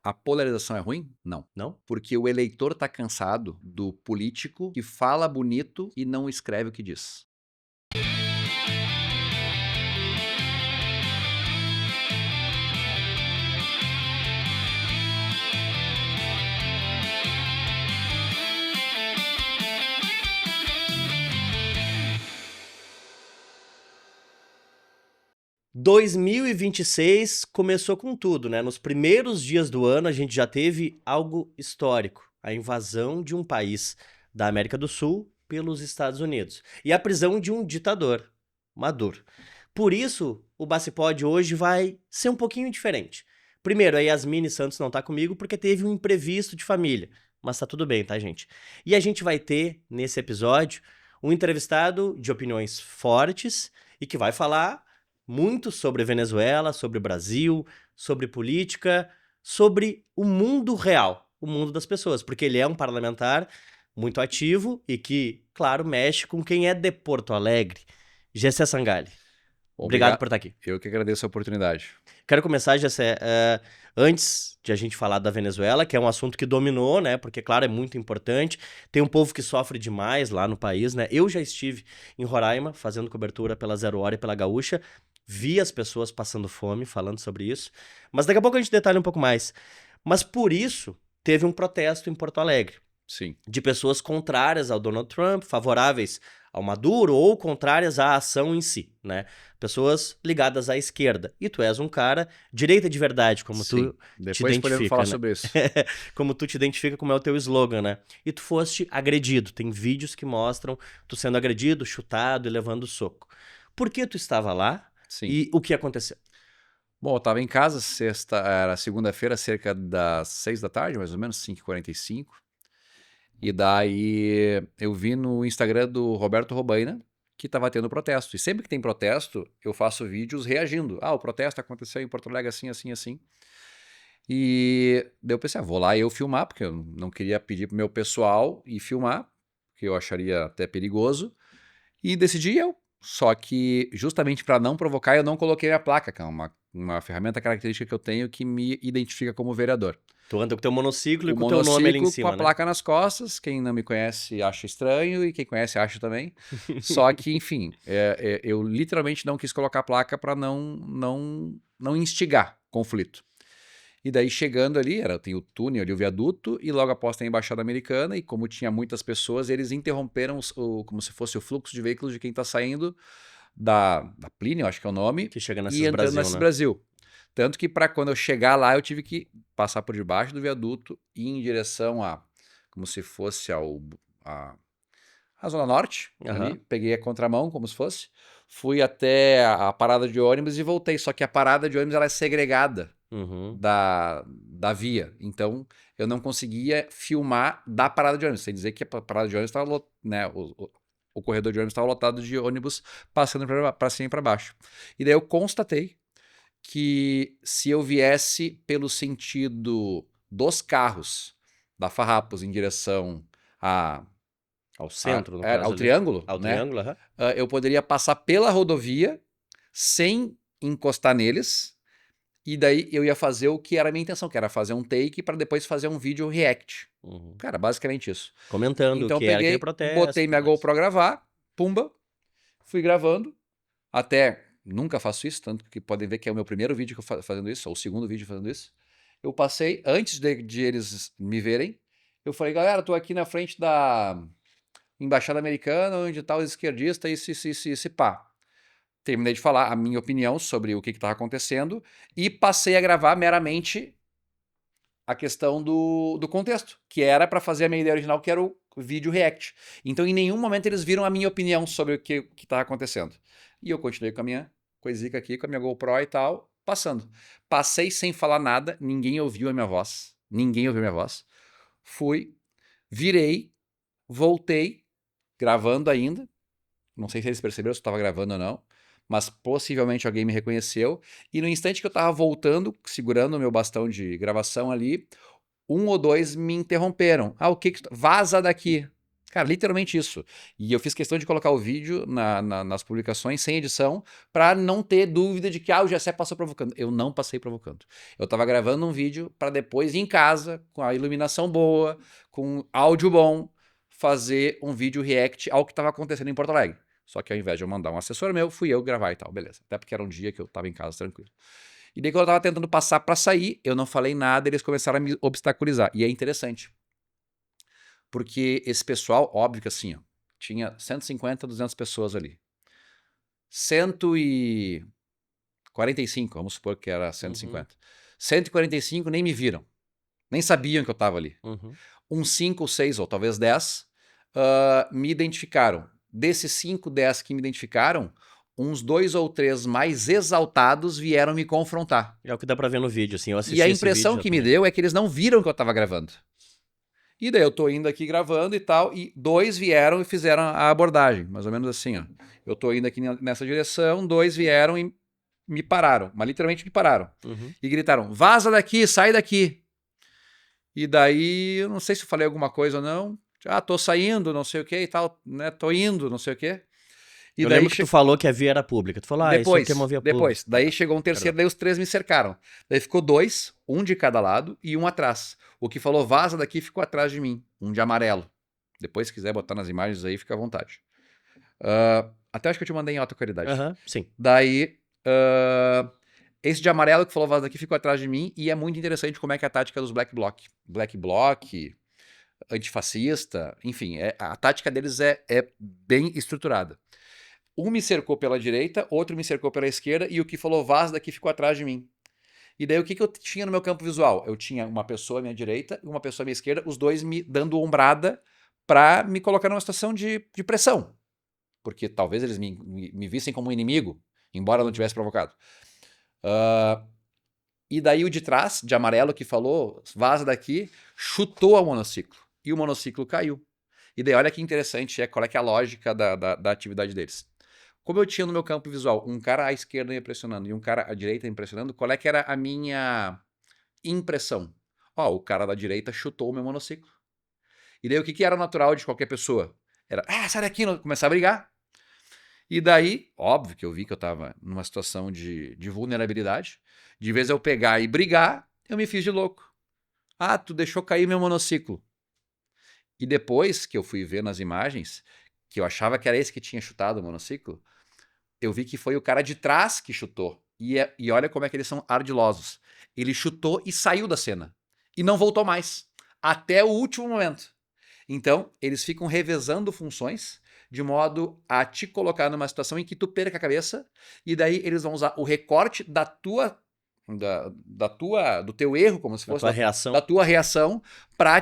A polarização é ruim? Não. Não? Porque o eleitor tá cansado do político que fala bonito e não escreve o que diz. – 2026 começou com tudo, né? Nos primeiros dias do ano a gente já teve algo histórico, a invasão de um país da América do Sul pelos Estados Unidos e a prisão de um ditador, Maduro. Por isso, o Bacipó de hoje vai ser um pouquinho diferente. Primeiro, a Yasmine Santos não tá comigo porque teve um imprevisto de família, mas tá tudo bem, tá, gente? E a gente vai ter, nesse episódio, um entrevistado de opiniões fortes e que vai falar muito sobre Venezuela, sobre o Brasil, sobre política, sobre o mundo real, o mundo das pessoas, porque ele é um parlamentar muito ativo e que, claro, mexe com quem é de Porto Alegre. Gessé Sangalli, obrigado por estar aqui. Eu que agradeço a oportunidade. Quero começar, Gessé, antes de a gente falar da Venezuela, que é um assunto que dominou, né? Porque, claro, é muito importante. Tem um povo que sofre demais lá no país, né? Eu já estive em Roraima, fazendo cobertura pela Zero Hora e pela Gaúcha. Vi as pessoas passando fome, falando sobre isso. Mas daqui a pouco a gente detalha um pouco mais. Mas por isso, teve um protesto em Porto Alegre. Sim. De pessoas contrárias ao Donald Trump, favoráveis ao Maduro ou contrárias à ação em si, né? Pessoas ligadas à esquerda. E tu és um cara direita de verdade, como Sim. tu Depois te identifica, podemos falar né? sobre isso. Como tu te identifica, como é o teu slogan, né? E tu foste agredido. Tem vídeos que mostram tu sendo agredido, chutado e levando soco. Por que tu estava lá? Sim. E o que aconteceu? Bom, eu tava em casa, era segunda-feira, cerca das 6 da tarde, mais ou menos, 5h45. E daí eu vi no Instagram do Roberto Robaina que tava tendo protesto. E sempre que tem protesto, eu faço vídeos reagindo. Ah, o protesto aconteceu em Porto Alegre assim, assim, assim. E daí eu pensei, vou lá eu filmar, porque eu não queria pedir pro meu pessoal ir filmar, porque eu acharia até perigoso. E decidi eu. Só que, justamente para não provocar, eu não coloquei a placa, que é uma ferramenta característica que eu tenho que me identifica como vereador. Tu anda com teu monociclo e O com o teu nome ali em monociclo cima, com a né? placa nas costas, quem não me conhece acha estranho e quem conhece acha também. Só que, enfim, eu literalmente não quis colocar a placa para não instigar conflito. E daí chegando ali, tem o túnel ali, o viaduto, e logo após tem a Embaixada Americana, e como tinha muitas pessoas, eles interromperam como se fosse o fluxo de veículos de quem está saindo da Plínio, acho que é o nome, Que chega na e entrando Brasil, na né? Brasil. Tanto que para quando eu chegar lá, eu tive que passar por debaixo do viaduto e ir em direção como se fosse a Zona Norte, ali, peguei a contramão, como se fosse, fui até a parada de ônibus e voltei, só que a parada de ônibus ela é segregada da via, então eu não conseguia filmar da parada de ônibus, sem dizer que a parada de ônibus estava, né, o corredor de ônibus estava lotado de ônibus passando para cima e para baixo. E daí eu constatei que se eu viesse pelo sentido dos carros da Farrapos em direção ao centro, no caso ao ali. triângulo, Ao né? triângulo, Eu poderia passar pela rodovia sem encostar neles, e daí eu ia fazer o que era a minha intenção, que era fazer um take para depois fazer um vídeo react. Cara, basicamente isso. Comentando Então o eu que era aquele peguei, protesto. botei minha GoPro gravar, pumba, fui gravando, até nunca faço isso, tanto que podem ver que é o meu primeiro vídeo que eu fazendo isso, ou o segundo vídeo fazendo isso. Eu passei, antes de eles me verem, eu falei, galera, tô aqui na frente da Embaixada Americana, onde tá os esquerdistas, esse pá. Terminei de falar a minha opinião sobre o que estava acontecendo e passei a gravar meramente a questão do contexto, que era para fazer a minha ideia original, que era o vídeo react. Então, em nenhum momento eles viram a minha opinião sobre o que estava acontecendo. E eu continuei com a minha coisica aqui, com a minha GoPro e tal, passando. Passei sem falar nada, ninguém ouviu a minha voz. Ninguém ouviu a minha voz. Fui, virei, voltei, gravando ainda. Não sei se eles perceberam se eu estava gravando ou não, mas possivelmente alguém me reconheceu. E no instante que eu estava voltando, segurando o meu bastão de gravação ali, um ou dois me interromperam. Ah, o que que... Vaza daqui. Cara, literalmente isso. E eu fiz questão de colocar o vídeo nas publicações sem edição para não ter dúvida de que o Gessé passou provocando. Eu não passei provocando. Eu tava gravando um vídeo para depois, em casa, com a iluminação boa, com áudio bom, fazer um vídeo react ao que estava acontecendo em Porto Alegre. Só que ao invés de eu mandar um assessor meu, fui eu gravar e tal, beleza. Até porque era um dia que eu tava em casa tranquilo. E daí quando eu tava tentando passar para sair, eu não falei nada, eles começaram a me obstaculizar. E é interessante. Porque esse pessoal, óbvio que assim, ó, tinha 150, 200 pessoas ali. 145, vamos supor que era 150. 145 nem me viram. Nem sabiam que eu tava ali. Uns 5, 6 ou talvez 10 me identificaram. Desses 5, 10 que me identificaram, uns 2 ou 3 mais exaltados vieram me confrontar. É o que dá pra ver no vídeo, assim, eu assisti E a esse impressão vídeo que me deu é que eles não viram que eu tava gravando. E daí eu tô indo aqui gravando e tal, e 2 vieram e fizeram a abordagem, mais ou menos assim, ó. Eu tô indo aqui nessa direção, 2 vieram e me pararam, mas literalmente me pararam. E gritaram, vaza daqui, sai daqui. E daí, eu não sei se eu falei alguma coisa ou não. Tô saindo, não sei o que e tal, né? Tô indo, não sei o que. E eu daí lembro que tu falou que a via era pública. Tu falou, isso aqui é uma via pública. Daí chegou um terceiro, daí os 3 me cercaram. Daí ficou 2, um de cada lado e um atrás. O que falou vaza daqui ficou atrás de mim, um de amarelo. Depois, se quiser botar nas imagens aí, fica à vontade. Até acho que eu te mandei em alta qualidade. Sim. Daí, esse de amarelo que falou vaza daqui ficou atrás de mim e é muito interessante como é que é a tática dos Black Bloc. Black Bloc, antifascista, enfim, a tática deles é bem estruturada. Um me cercou pela direita, outro me cercou pela esquerda e o que falou vaza daqui ficou atrás de mim. E daí o que eu tinha no meu campo visual? Eu tinha uma pessoa à minha direita e uma pessoa à minha esquerda, os dois me dando ombrada para me colocar numa situação de pressão. Porque talvez eles me vissem como um inimigo, embora não tivesse provocado. E daí o de trás, de amarelo, que falou vaza daqui, chutou o monociclo. E o monociclo caiu. E daí olha que interessante, qual é que é a lógica da atividade deles. Como eu tinha no meu campo visual um cara à esquerda me impressionando e um cara à direita me impressionando, qual é que era a minha impressão? O cara da direita chutou o meu monociclo. E daí o que era natural de qualquer pessoa? Era, sai daqui, começar a brigar. E daí, óbvio que eu vi que eu tava numa situação de vulnerabilidade. De vez eu pegar e brigar, eu me fiz de louco. Tu deixou cair meu monociclo. E depois que eu fui ver nas imagens, que eu achava que era esse que tinha chutado o monociclo, eu vi que foi o cara de trás que chutou. E olha como é que eles são ardilosos. Ele chutou e saiu da cena. E não voltou mais. Até o último momento. Então, eles ficam revezando funções de modo a te colocar numa situação em que tu perca a cabeça e daí eles vão usar o recorte do teu erro, como se fosse da tua reação, para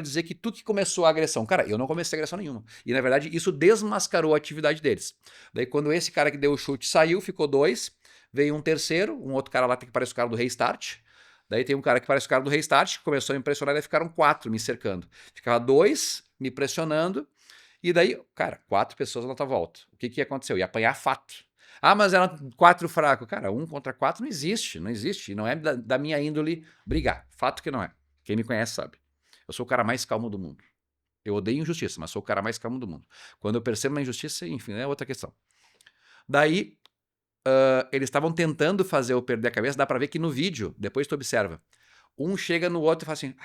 dizer que tu que começou a agressão. Cara, eu não comecei agressão nenhuma. E na verdade isso desmascarou a atividade deles. Daí quando esse cara que deu o chute saiu, ficou 2, veio um terceiro, um outro cara lá que parece o cara do Restart. Daí tem um cara que parece o cara do Restart, que começou a me impressionar, daí ficaram 4 me cercando. Ficava 2 me pressionando, e daí, cara, 4 pessoas na tua volta. O que aconteceu? Ia apanhar fato. Mas eram 4 fracos. Cara, 1 contra 4 não existe. Não é da minha índole brigar. Fato que não é. Quem me conhece sabe. Eu sou o cara mais calmo do mundo. Eu odeio injustiça, mas sou o cara mais calmo do mundo. Quando eu percebo uma injustiça, enfim, é outra questão. Daí, eles estavam tentando fazer eu perder a cabeça. Dá pra ver que no vídeo, depois tu observa, um chega no outro e faz assim,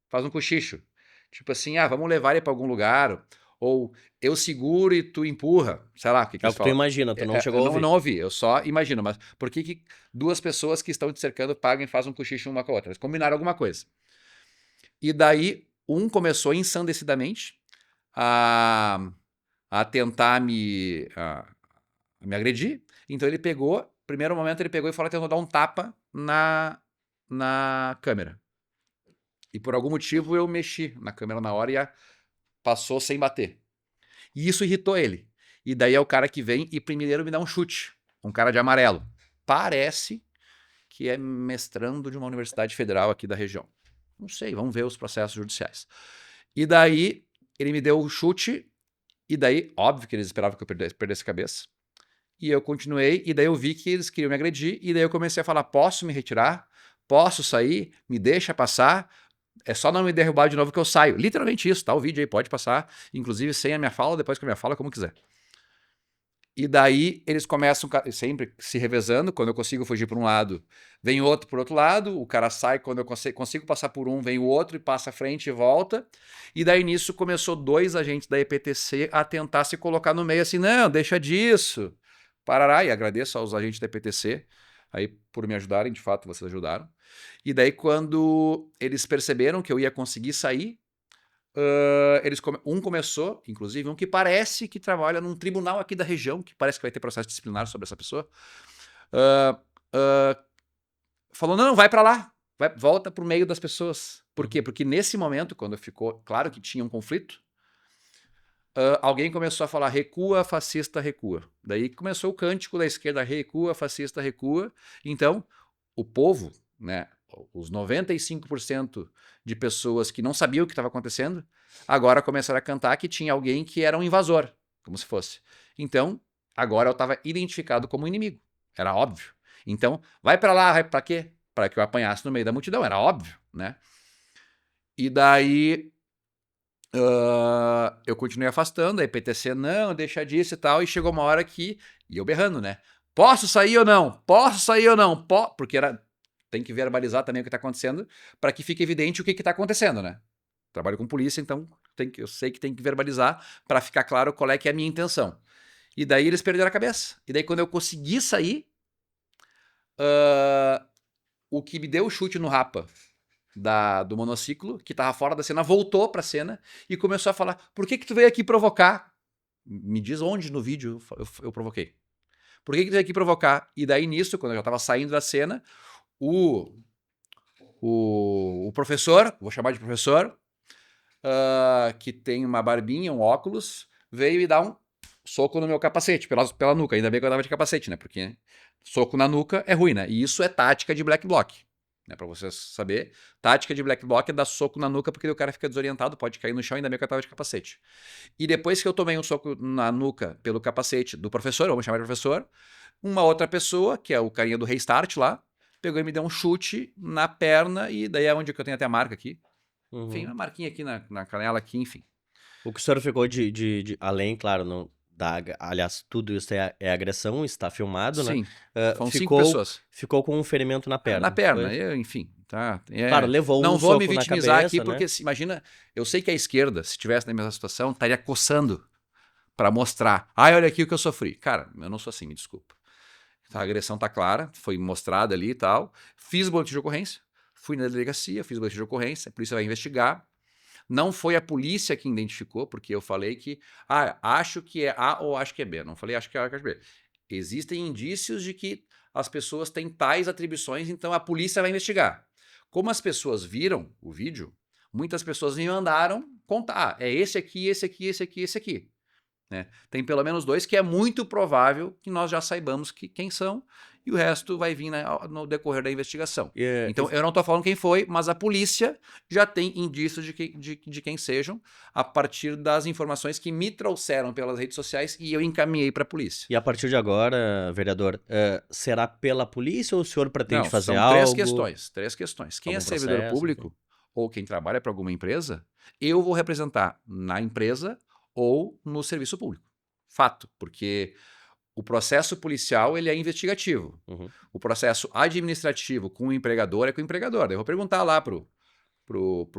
faz um cochicho. Tipo assim, vamos levar ele pra algum lugar, ou eu seguro e tu empurra, sei lá. O que é o que tu imagina, tu não chegou a ouvir. Não ouvi, eu só imagino, mas por que 2 pessoas que estão te cercando pagam e fazem um cochicho uma com a outra? Eles combinaram alguma coisa. E daí, um começou ensandecidamente a tentar me agredir, então ele pegou, primeiro momento ele pegou e falou, tentou dar um tapa na câmera. E por algum motivo eu mexi na câmera na hora e passou sem bater. E isso irritou ele. E daí é o cara que vem e primeiro me dá um chute. Um cara de amarelo. Parece que é mestrando de uma universidade federal aqui da região. Não sei, vamos ver os processos judiciais. E daí ele me deu o chute e daí, óbvio que eles esperavam que eu perdesse a cabeça. E eu continuei e daí eu vi que eles queriam me agredir e daí eu comecei a falar, posso me retirar? Posso sair? Me deixa passar? é só não me derrubar de novo que eu saio. Literalmente isso, tá? O vídeo aí pode passar, inclusive sem a minha fala, depois com a minha fala, como quiser. E daí eles começam sempre se revezando. Quando eu consigo fugir por um lado, vem outro por outro lado. O cara sai, quando eu consigo passar por um, vem o outro e passa à frente e volta. E daí nisso começou 2 agentes da EPTC a tentar se colocar no meio assim, não, deixa disso. Parará, e agradeço aos agentes da EPTC aí por me ajudarem, de fato vocês ajudaram. E daí quando eles perceberam que eu ia conseguir sair, um começou, inclusive, um que parece que trabalha num tribunal aqui da região, que parece que vai ter processo disciplinar sobre essa pessoa, falou, não, vai para lá, volta pro meio das pessoas. Por quê? Porque nesse momento, quando ficou claro que tinha um conflito, alguém começou a falar recua, fascista, recua. Daí começou o cântico da esquerda, recua, fascista, recua. Então, o povo, né, os 95% de pessoas que não sabiam o que estava acontecendo, agora começaram a cantar que tinha alguém que era um invasor, como se fosse. Então, agora eu estava identificado como inimigo. Era óbvio. Então, vai para lá, vai para quê? Para que eu apanhasse no meio da multidão, era óbvio, né? E daí eu continuei afastando, a EPTC não, deixa disso e tal, e chegou uma hora que, e eu berrando, né? Posso sair ou não? Posso sair ou não? Porque tem que verbalizar também o que está acontecendo para que fique evidente o que está acontecendo, né? Trabalho com polícia, então eu sei que tem que verbalizar para ficar claro qual é que é a minha intenção. E daí eles perderam a cabeça. E daí quando eu consegui sair, o que me deu o chute no rapa do monociclo, que tava fora da cena, voltou pra cena e começou a falar, por que tu veio aqui provocar? Me diz onde no vídeo eu provoquei. Por que tu veio aqui provocar? E daí nisso, quando eu já tava saindo da cena, o professor, vou chamar de professor, que tem uma barbinha, um óculos, veio e dar um soco no meu capacete, pela nuca. Ainda bem que eu tava de capacete, né? Porque soco na nuca é ruim, né? E isso é tática de black bloc. Né, para vocês saber, tática de black bloc é dar soco na nuca porque o cara fica desorientado, pode cair no chão, ainda bem que eu tava de capacete. E depois que eu tomei um soco na nuca pelo capacete do professor, vamos chamar de professor, uma outra pessoa, que é o carinha do Restart lá, pegou e me deu um chute na perna, e daí é onde que eu tenho até a marca aqui. Enfim, uma marquinha aqui na canela aqui, enfim. O que o senhor ficou além, claro, não, aliás, tudo isso é agressão, está filmado, né? Sim, foram 5 pessoas. Ficou com um ferimento na perna. Na perna, enfim. Tá, claro, levou não um vou soco me na vitimizar cabeça, aqui, porque né? imagina, eu sei que a esquerda, se estivesse na mesma situação, estaria coçando para mostrar. Olha aqui o que eu sofri. Cara, eu não sou assim, me desculpa. A agressão tá clara, foi mostrada ali e tal. Fiz boletim de ocorrência, fui na delegacia, fiz boletim de ocorrência, a polícia vai investigar. Não foi a polícia que identificou, porque eu falei que, acho que é A ou acho que é B. Não falei acho que é A ou acho que é B. Existem indícios de que as pessoas têm tais atribuições, então a polícia vai investigar. Como as pessoas viram o vídeo, muitas pessoas me mandaram contar. É esse aqui, esse aqui, esse aqui, esse aqui. Né? Tem pelo menos 2 que é muito provável que nós já saibamos quem são, e o resto vai vir no decorrer da investigação. Então, eu não estou falando quem foi, mas a polícia já tem indícios de quem sejam, a partir das informações que me trouxeram pelas redes sociais e eu encaminhei para a polícia. E a partir de agora, vereador, será pela polícia ou o senhor pretende fazer são algo? Três questões. Quem Algum é servidor processo, público, ou quem trabalha para alguma empresa, eu vou representar na empresa ou no serviço público. Fato, porque o processo policial ele é investigativo. Uhum. O processo administrativo com o empregador é com o empregador. Eu vou perguntar lá pro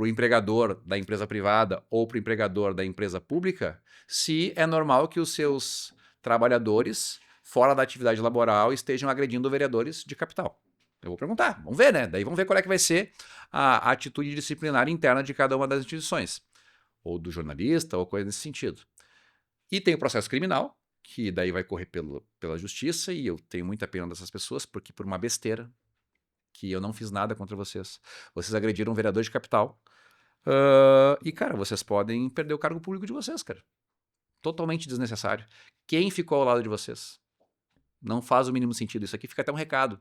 empregador da empresa privada ou pro empregador da empresa pública se é normal que os seus trabalhadores, fora da atividade laboral, estejam agredindo vereadores de capital. Eu vou perguntar, vamos ver, né? Daí vamos ver qual é que vai ser a atitude disciplinar interna de cada uma das instituições. Ou do jornalista, ou coisa nesse sentido. E tem o processo criminal, que daí vai correr pela justiça, e eu tenho muita pena dessas pessoas, porque por uma besteira, que eu não fiz nada contra vocês. Vocês agrediram um vereador de capital, e, cara, vocês podem perder o cargo público de vocês, cara. Totalmente desnecessário. Quem ficou ao lado de vocês? Não faz o mínimo sentido. Isso aqui fica até um recado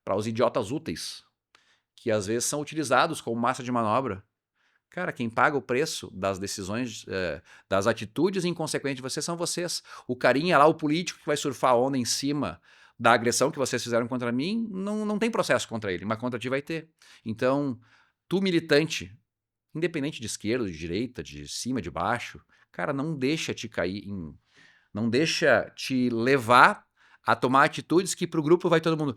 para os idiotas úteis, que às vezes são utilizados como massa de manobra. Cara, quem paga o preço das decisões, das atitudes inconsequentes de vocês são vocês. O carinha lá, o político que vai surfar a onda em cima da agressão que vocês fizeram contra mim, não tem processo contra ele, mas contra ti vai ter. Então, tu militante independente de esquerda, de direita, de cima, de baixo, cara, não deixa te não deixa te levar a tomar atitudes que pro grupo vai todo mundo,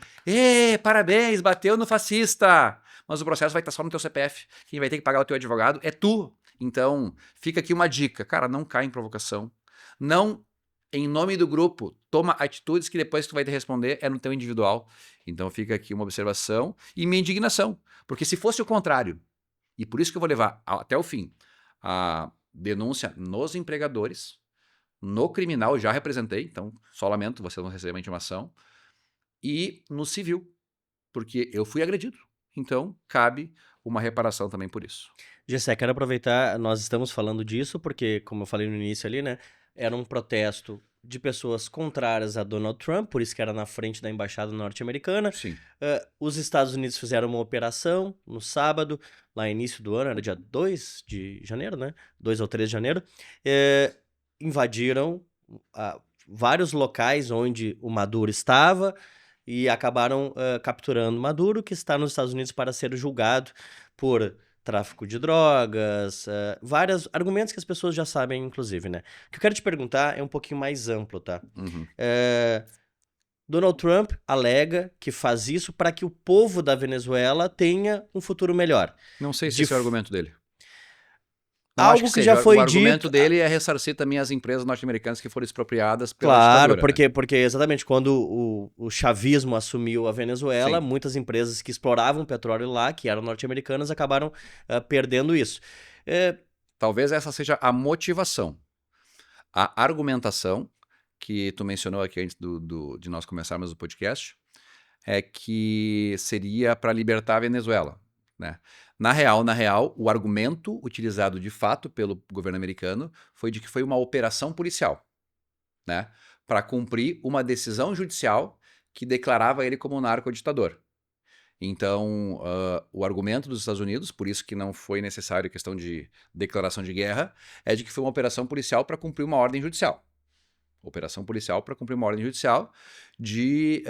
parabéns, bateu no fascista, mas o processo vai estar só no teu CPF, quem vai ter que pagar o teu advogado é tu. Então, fica aqui uma dica, cara, não cai em provocação, não, em nome do grupo, toma atitudes que depois tu vai ter que responder é no teu individual. Então fica aqui uma observação e minha indignação, porque se fosse o contrário, e por isso que eu vou levar até o fim a denúncia nos empregadores, no criminal eu já representei, então só lamento, você não recebeu uma intimação, e no civil, porque eu fui agredido. Então cabe uma reparação também por isso. Gessé, quero aproveitar, nós estamos falando disso porque, como eu falei no início ali, né, era um protesto de pessoas contrárias a Donald Trump, por isso que era na frente da embaixada norte-americana. Sim. Os Estados Unidos fizeram uma operação no sábado, lá início do ano, era dia 2 de janeiro, né? 2 ou 3 de janeiro. Invadiram vários locais onde o Maduro estava e acabaram capturando Maduro, que está nos Estados Unidos para ser julgado por tráfico de drogas, vários argumentos que as pessoas já sabem, inclusive, né? O que eu quero te perguntar é um pouquinho mais amplo, tá? Uhum. Donald Trump alega que faz isso para que o povo da Venezuela tenha um futuro melhor. Não sei se esse é o argumento dele. Não Algo acho que que seja. já foi O argumento dito. dele é ressarcir também as empresas norte-americanas que foram expropriadas pela Claro, ditadura, né? porque exatamente quando o chavismo assumiu a Venezuela, Sim. muitas empresas que exploravam petróleo lá, que eram norte-americanas, acabaram perdendo isso. Talvez essa seja a motivação. A argumentação que tu mencionou aqui antes de nós começarmos o podcast é que seria para libertar a Venezuela, né? Na real, o argumento utilizado de fato pelo governo americano foi de que foi uma operação policial, né? Para cumprir uma decisão judicial que declarava ele como um narcoditador. Então, o argumento dos Estados Unidos, por isso que não foi necessário questão de declaração de guerra, é de que foi uma operação policial para cumprir uma ordem judicial. Operação policial para cumprir uma ordem judicial de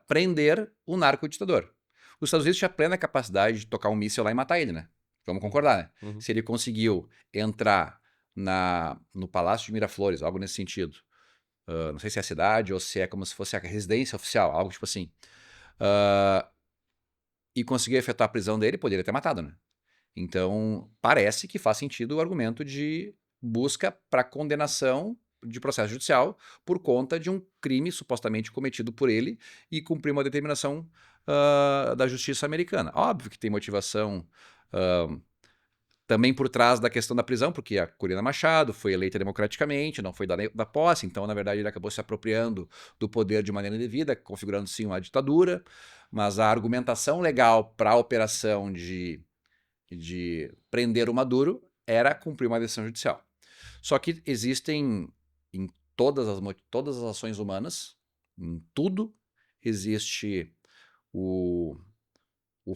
prender o narcoditador. Os Estados Unidos tinham plena capacidade de tocar um míssil lá e matar ele, né? Vamos concordar, né? Uhum. Se ele conseguiu entrar no Palácio de Miraflores, algo nesse sentido, não sei se é a cidade ou se é como se fosse a residência oficial, algo tipo assim, e conseguir efetuar a prisão dele, poderia ter matado, né? Então, parece que faz sentido o argumento de busca para condenação de processo judicial por conta de um crime supostamente cometido por ele e cumprir uma determinação da justiça americana. Óbvio que tem motivação também por trás da questão da prisão, porque a Corina Machado foi eleita democraticamente, não foi da posse, então, na verdade, ele acabou se apropriando do poder de maneira indevida, configurando, sim, uma ditadura, mas a argumentação legal para a operação de prender o Maduro era cumprir uma decisão judicial. Só que existem em todas as ações humanas, em tudo, existe o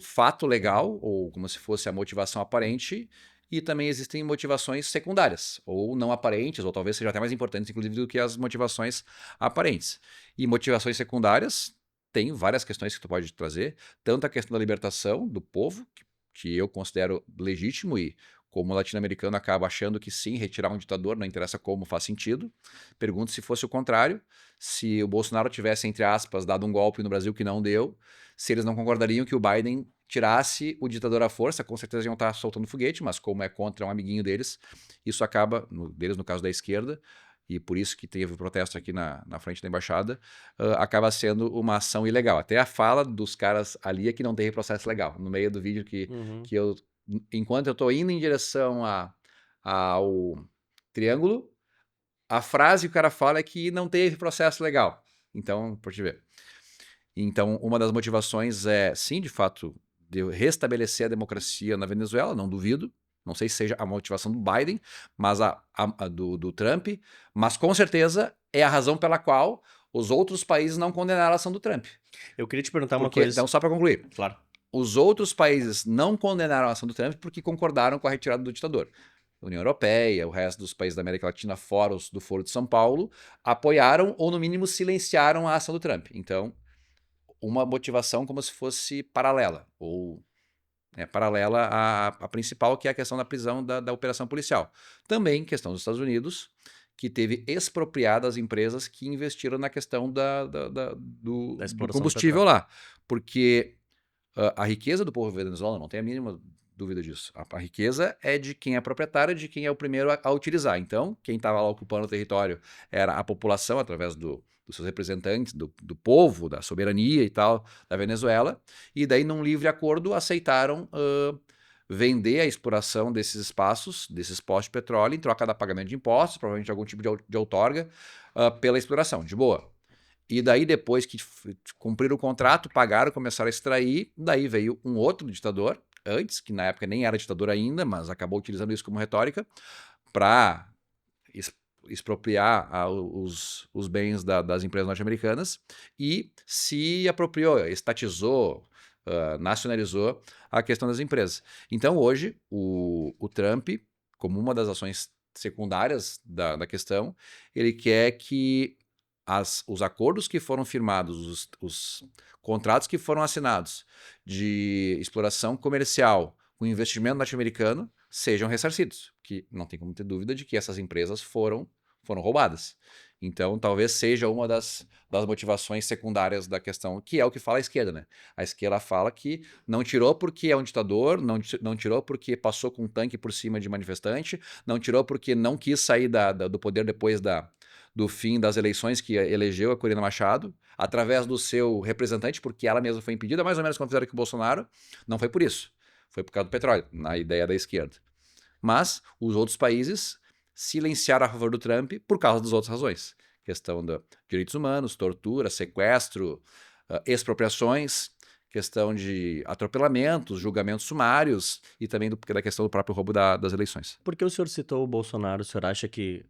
fato legal, ou como se fosse a motivação aparente, e também existem motivações secundárias, ou não aparentes, ou talvez sejam até mais importantes, inclusive, do que as motivações aparentes. E motivações secundárias tem várias questões que tu pode trazer, tanto a questão da libertação do povo, que eu considero legítimo e como latino-americano acaba achando que sim, retirar um ditador, não interessa como, faz sentido. Pergunto se fosse o contrário, se o Bolsonaro tivesse, entre aspas, dado um golpe no Brasil que não deu, se eles não concordariam que o Biden tirasse o ditador à força, com certeza iam estar soltando foguete, mas como é contra um amiguinho deles, isso acaba, deles no caso da esquerda, e por isso que teve protesto aqui na frente da embaixada, acaba sendo uma ação ilegal. Até a fala dos caras ali é que não teve processo legal. No meio do vídeo que eu, enquanto eu estou indo em direção ao triângulo, a frase que o cara fala é que não teve processo legal. Então, por te ver. Então, uma das motivações é, sim, de fato, de restabelecer a democracia na Venezuela, não duvido. Não sei se seja a motivação do Biden, mas a do Trump, mas com certeza é a razão pela qual os outros países não condenaram a ação do Trump. Eu queria te perguntar uma coisa. Então, só para concluir. Claro. Os outros países não condenaram a ação do Trump porque concordaram com a retirada do ditador. A União Europeia, o resto dos países da América Latina, fora do Foro de São Paulo, apoiaram ou, no mínimo, silenciaram a ação do Trump. Então, uma motivação como se fosse paralela, ou paralela à principal, que é a questão da prisão da operação policial. Também questão dos Estados Unidos, que teve expropriadas empresas que investiram na questão do exploração do combustível petróleo. lá. Porque a riqueza do povo venezuelano, não tem a mínima dúvida disso. A riqueza é de quem é proprietário, de quem é o primeiro a utilizar. Então, quem estava lá ocupando o território era a população, através dos seus representantes, do povo, da soberania e tal, da Venezuela. E daí, num livre acordo, aceitaram vender a exploração desses espaços, desses postos de petróleo, em troca da pagamento de impostos, provavelmente algum tipo de outorga, pela exploração, de boa. E daí, depois que cumpriram o contrato, pagaram, começaram a extrair, daí veio um outro ditador, antes, que na época nem era ditador ainda, mas acabou utilizando isso como retórica, para expropriar os bens das empresas norte-americanas e se apropriou, estatizou, nacionalizou a questão das empresas. Então, hoje, o Trump, como uma das ações secundárias da questão, ele quer que os acordos que foram firmados, os contratos que foram assinados de exploração comercial com investimento norte-americano sejam ressarcidos, que não tem como ter dúvida de que essas empresas foram roubadas. Então, talvez seja uma das motivações secundárias da questão, que é o que fala a esquerda, né? A esquerda fala que não tirou porque é um ditador, não tirou porque passou com um tanque por cima de manifestante, não tirou porque não quis sair do poder depois do fim das eleições que elegeu a Corina Machado, através do seu representante, porque ela mesma foi impedida, mais ou menos como fizeram com o Bolsonaro. Não foi por isso. Foi por causa do petróleo, na ideia da esquerda. Mas os outros países silenciaram a favor do Trump por causa das outras razões. Questão de direitos humanos, tortura, sequestro, expropriações, questão de atropelamentos, julgamentos sumários e também da questão do próprio roubo das eleições. Por que o senhor citou o Bolsonaro? O senhor acha que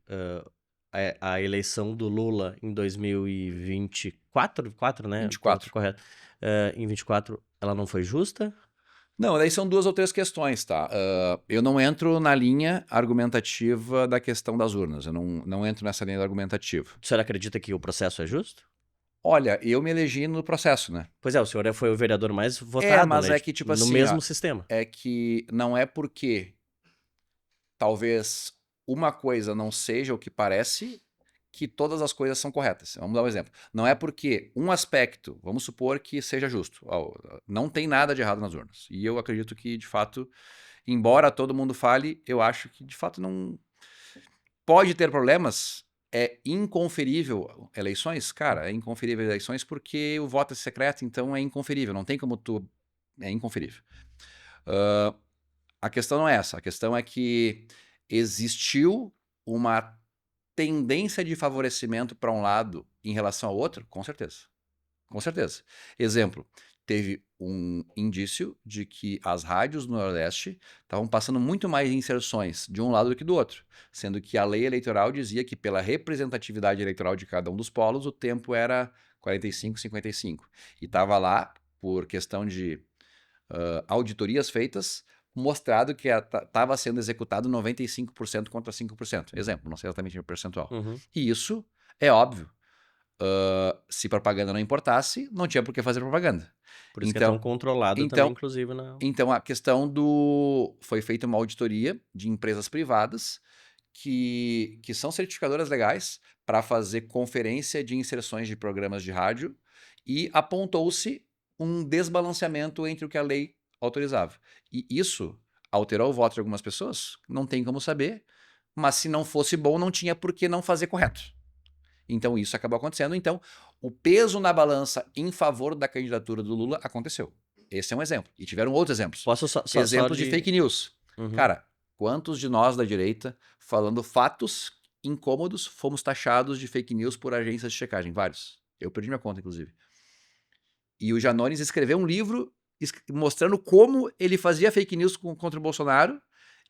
a eleição do Lula em 2024, 4, né? 24. Correto. Em 24, ela não foi justa? Não, daí são 2 ou 3 questões, tá? Eu não entro na linha argumentativa da questão das urnas. Eu não entro nessa linha argumentativa. O senhor acredita que o processo é justo? Olha, eu me elegi no processo, né? Pois é, o senhor foi o vereador mais votado, mas né? é que, tipo no assim, mesmo sistema. É que não é porque talvez uma coisa não seja o que parece que todas as coisas são corretas. Vamos dar um exemplo. Não é porque um aspecto, vamos supor que seja justo. Não tem nada de errado nas urnas. E eu acredito que, de fato, embora todo mundo fale, eu acho que, de fato, não... Pode ter problemas. É inconferível eleições? Cara, é inconferível eleições porque o voto é secreto, então é inconferível. Não tem como tu... É inconferível. A questão não é essa. A questão é que existiu uma tendência de favorecimento para um lado em relação ao outro? Com certeza. Com certeza. Exemplo, teve um indício de que as rádios no Nordeste estavam passando muito mais inserções de um lado do que do outro, sendo que a lei eleitoral dizia que pela representatividade eleitoral de cada um dos polos, o tempo era 45-55. E estava lá, por questão de auditorias feitas, mostrado que estava sendo executado 95% contra 5%. Exemplo, não sei exatamente o percentual. Uhum. E isso é óbvio. Se propaganda não importasse, não tinha por que fazer propaganda. Por isso que é tão controlado também, inclusive. Então, a questão foi feita uma auditoria de empresas privadas que são certificadoras legais para fazer conferência de inserções de programas de rádio e apontou-se um desbalanceamento entre o que a lei autorizava. E isso alterou o voto de algumas pessoas? Não tem como saber, mas se não fosse bom, não tinha por que não fazer correto. Então isso acabou acontecendo. Então o peso na balança em favor da candidatura do Lula aconteceu. Esse é um exemplo. E tiveram outros exemplos. Posso só exemplos de fake news. Uhum. Cara, quantos de nós da direita, falando fatos incômodos, fomos taxados de fake news por agências de checagem? Vários. Eu perdi minha conta, inclusive. E o Janones escreveu um livro mostrando como ele fazia fake news contra o Bolsonaro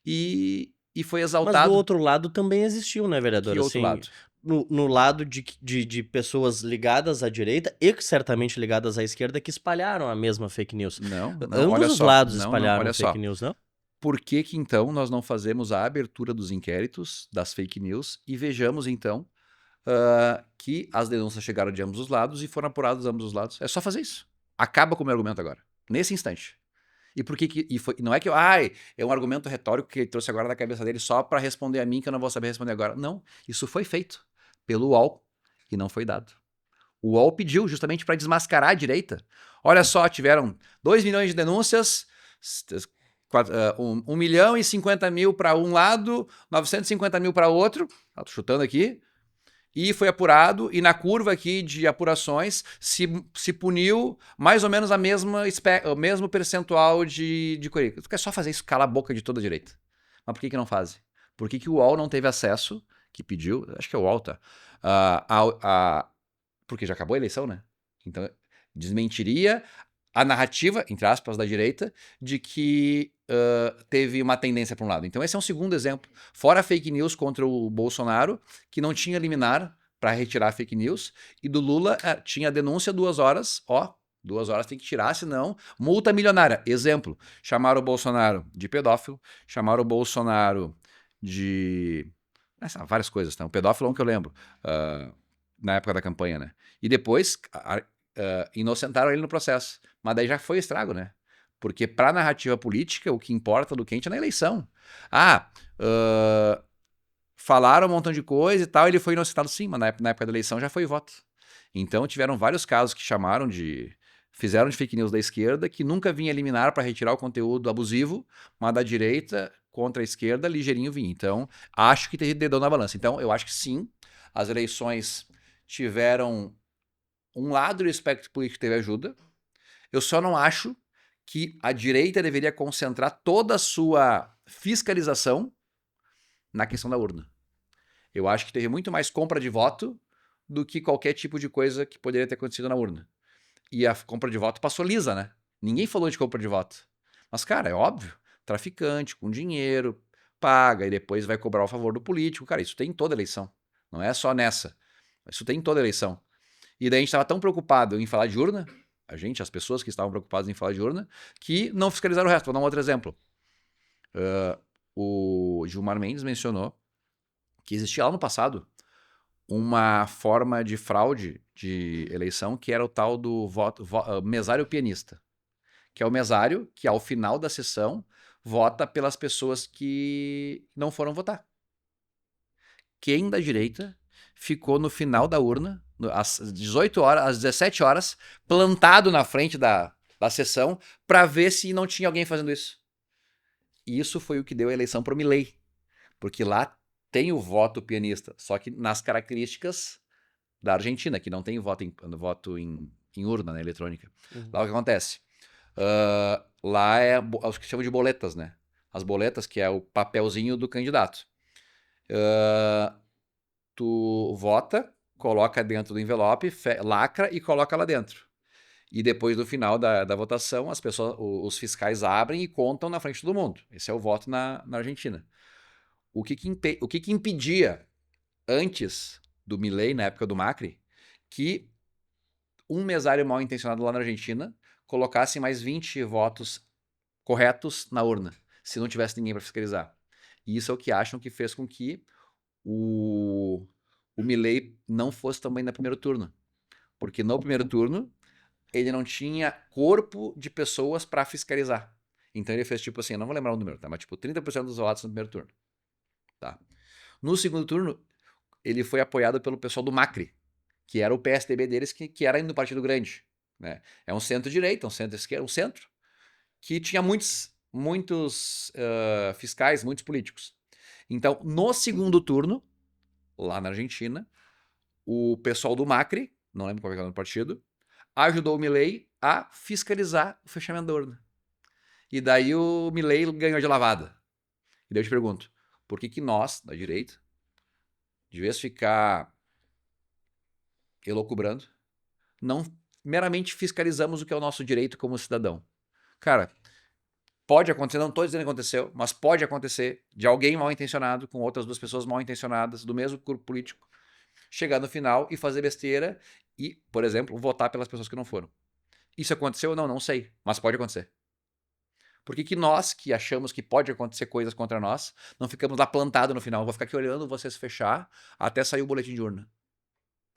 e foi exaltado. Mas do outro lado também existiu, né, vereador? Que outro lado? No lado de pessoas ligadas à direita e certamente ligadas à esquerda que espalharam a mesma fake news. Não, Ambos os lados espalharam fake news, não? Por que então nós não fazemos a abertura dos inquéritos das fake news e vejamos então que as denúncias chegaram de ambos os lados e foram apuradas de ambos os lados? É só fazer isso. Acaba com o meu argumento agora, nesse instante. E por que que... não é que é um argumento retórico que ele trouxe agora da cabeça dele só para responder a mim, que eu não vou saber responder agora. Não, isso foi feito pelo UOL e não foi dado. O UOL pediu justamente para desmascarar a direita. Olha só, tiveram 2 milhões de denúncias, 1 milhão e 50 mil para um lado, 950 mil para outro, tô chutando aqui, e foi apurado, e na curva aqui de apurações se puniu mais ou menos o mesmo percentual de coisa. Tu quer só fazer isso, cala a boca de toda a direita. Mas por que não fazem? Por que o UOL não teve acesso, que pediu, acho que é o UOL, tá? Porque já acabou a eleição, né? Então, desmentiria a narrativa, entre aspas, da direita, de que teve uma tendência para um lado. Então, esse é um segundo exemplo. Fora fake news contra o Bolsonaro, que não tinha liminar para retirar fake news, e do Lula tinha denúncia 2 horas, 2 horas tem que tirar, senão multa milionária. Exemplo, chamaram o Bolsonaro de pedófilo, chamaram o Bolsonaro de... várias coisas, tá? O pedófilo é um que eu lembro, na época da campanha, né? E depois inocentaram ele no processo. Mas daí já foi estrago, né? Porque pra narrativa política, o que importa do quente é na eleição. Falaram um montão de coisa e tal, ele foi inocentado sim, mas na época da eleição já foi voto. Então tiveram vários casos que fizeram de fake news da esquerda, que nunca vinha eliminar para retirar o conteúdo abusivo, mas da direita contra a esquerda, ligeirinho vinha. Então, acho que teve dedão na balança. Então, eu acho que sim, as eleições tiveram um lado do espectro político que teve ajuda. Eu só não acho que a direita deveria concentrar toda a sua fiscalização na questão da urna. Eu acho que teve muito mais compra de voto do que qualquer tipo de coisa que poderia ter acontecido na urna. E a compra de voto passou lisa, né? Ninguém falou de compra de voto. Mas, cara, é óbvio, traficante com dinheiro, paga e depois vai cobrar a favor do político. Cara, isso tem em toda eleição. Não é só nessa. Isso tem em toda eleição. E daí a gente estava tão preocupado em falar de urna, as pessoas que estavam preocupadas em falar de urna, que não fiscalizaram o resto. Vou dar um outro exemplo. O Gilmar Mendes mencionou que existia lá no passado uma forma de fraude de eleição que era o tal do mesário pianista, que é o mesário que ao final da sessão vota pelas pessoas que não foram votar. Quem da direita ficou no final da urna, às 18 horas, às 17 horas, plantado na frente da sessão para ver se não tinha alguém fazendo isso. E isso foi o que deu a eleição para o Milei, porque lá tem o voto pianista, só que nas características da Argentina, que não tem voto em urna, né, eletrônica. Uhum. Lá o que acontece? Lá é o que chama de boletas, né? As boletas, que é o papelzinho do candidato. Tu vota, coloca dentro do envelope, lacra e coloca lá dentro. E depois, no final da votação, os fiscais abrem e contam na frente de todo mundo. Esse é o voto na Argentina. O que impedia, antes do Milei, na época do Macri, que um mesário mal intencionado lá na Argentina colocasse mais 20 votos corretos na urna, se não tivesse ninguém para fiscalizar. E isso é o que acham que fez com que o Milei não fosse também no primeiro turno. Porque no primeiro turno, ele não tinha corpo de pessoas para fiscalizar. Então ele fez tipo assim, eu não vou lembrar o número, tá? Mas tipo 30% dos votos no primeiro turno. Tá? No segundo turno, ele foi apoiado pelo pessoal do Macri, que era o PSDB deles, que era no Partido Grande. Né? É um centro-direita, um centro-esquerda, um centro, que tinha muitos fiscais, muitos políticos. Então, no segundo turno, lá na Argentina, o pessoal do Macri, não lembro qual é o nome do partido, ajudou o Milei a fiscalizar o fechamento da urna. E daí o Milei ganhou de lavada. E daí eu te pergunto, por que nós, da direita, de vez ficar elocubrando, não meramente fiscalizamos o que é o nosso direito como cidadão? Cara, pode acontecer, não estou dizendo que aconteceu, mas pode acontecer de alguém mal intencionado com outras 2 pessoas mal intencionadas do mesmo grupo político chegar no final e fazer besteira e, por exemplo, votar pelas pessoas que não foram. Isso aconteceu ou não? Não sei, mas pode acontecer. Por que nós, que achamos que pode acontecer coisas contra nós, não ficamos lá plantado no final? Vou ficar aqui olhando você se fechar até sair o boletim de urna.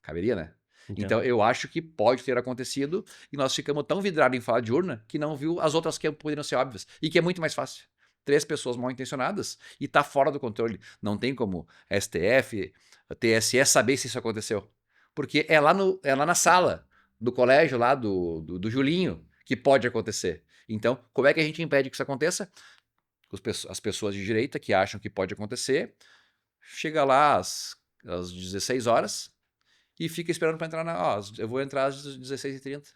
Caberia, né? Entendo. Então, eu acho que pode ter acontecido e nós ficamos tão vidrados em falar de urna que não viu as outras que poderiam ser óbvias e que é muito mais fácil. 3 pessoas mal intencionadas e tá fora do controle. Não tem como STF, TSE saber se isso aconteceu. Porque é lá na sala do colégio, lá do Julinho, que pode acontecer. Então, como é que a gente impede que isso aconteça? As pessoas de direita que acham que pode acontecer, chega lá às 16 horas e fica esperando para entrar eu vou entrar às 16h30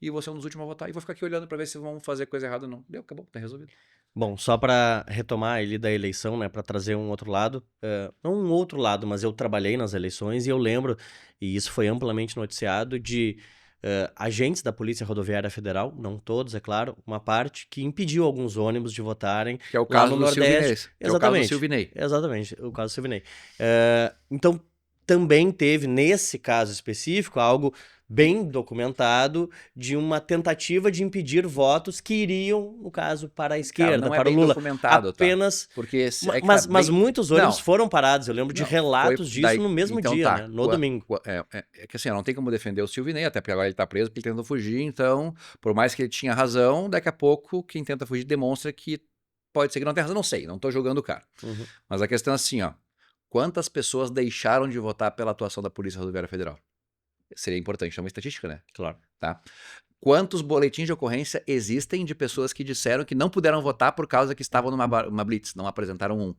e vou ser um dos últimos a votar e vou ficar aqui olhando para ver se vão fazer coisa errada ou não. Deu, acabou, tá resolvido. Bom, só para retomar ali da eleição, né, para trazer um outro lado, não um outro lado, mas eu trabalhei nas eleições e eu lembro, e isso foi amplamente noticiado, de agentes da Polícia Rodoviária Federal, não todos, é claro, uma parte, que impediu alguns ônibus de votarem Que é o lá caso no do Nordeste. Silvinei. Que é o caso do Silvinei. Exatamente, o caso do Silvinei. Então, também teve, nesse caso específico, algo bem documentado de uma tentativa de impedir votos que iriam, no caso, para a Cara, esquerda, não é para o bem Lula. documentado, tá? Apenas. Porque é que Mas, tá mas bem... muitos ônibus Não, foram parados. Eu lembro de não, relatos foi disso daí... no mesmo então, dia, tá. né? No domingo. É que assim, não tem como defender o Silvinei, até porque agora ele tá preso porque ele tentou fugir, então, por mais que ele tinha razão, daqui a pouco quem tenta fugir demonstra que pode ser que não tenha razão, não sei, não tô julgando o cara. Uhum. Mas a questão é assim, ó, quantas pessoas deixaram de votar pela atuação da Polícia Rodoviária Federal? Seria importante, é uma estatística, né? Claro. Tá? Quantos boletins de ocorrência existem de pessoas que disseram que não puderam votar por causa que estavam numa blitz, não apresentaram um?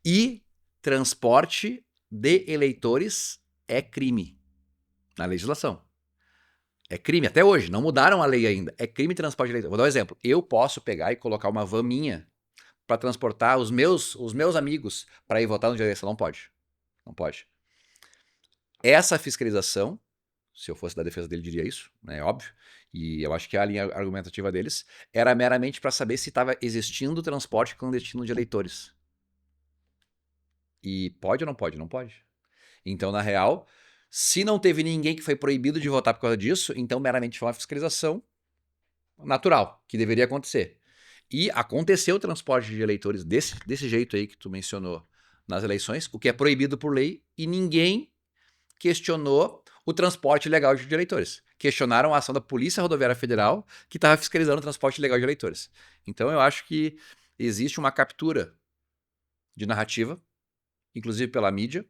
E transporte de eleitores é crime na legislação. É crime até hoje, não mudaram a lei ainda. É crime transporte de eleitores. Vou dar um exemplo. Eu posso pegar e colocar uma van minha para transportar os meus amigos para ir votar no dia da eleição. Não pode. Não pode. Essa fiscalização, se eu fosse da defesa dele, diria isso, né, é óbvio, e eu acho que a linha argumentativa deles era meramente para saber se estava existindo transporte clandestino de eleitores. E pode ou não pode? Não pode. Então, na real, se não teve ninguém que foi proibido de votar por causa disso, então meramente foi uma fiscalização natural, que deveria acontecer. E aconteceu o transporte de eleitores desse jeito aí que tu mencionou nas eleições, o que é proibido por lei, e ninguém questionou o transporte legal de eleitores. Questionaram a ação da Polícia Rodoviária Federal, que estava fiscalizando o transporte legal de eleitores. Então eu acho que existe uma captura de narrativa, inclusive pela mídia,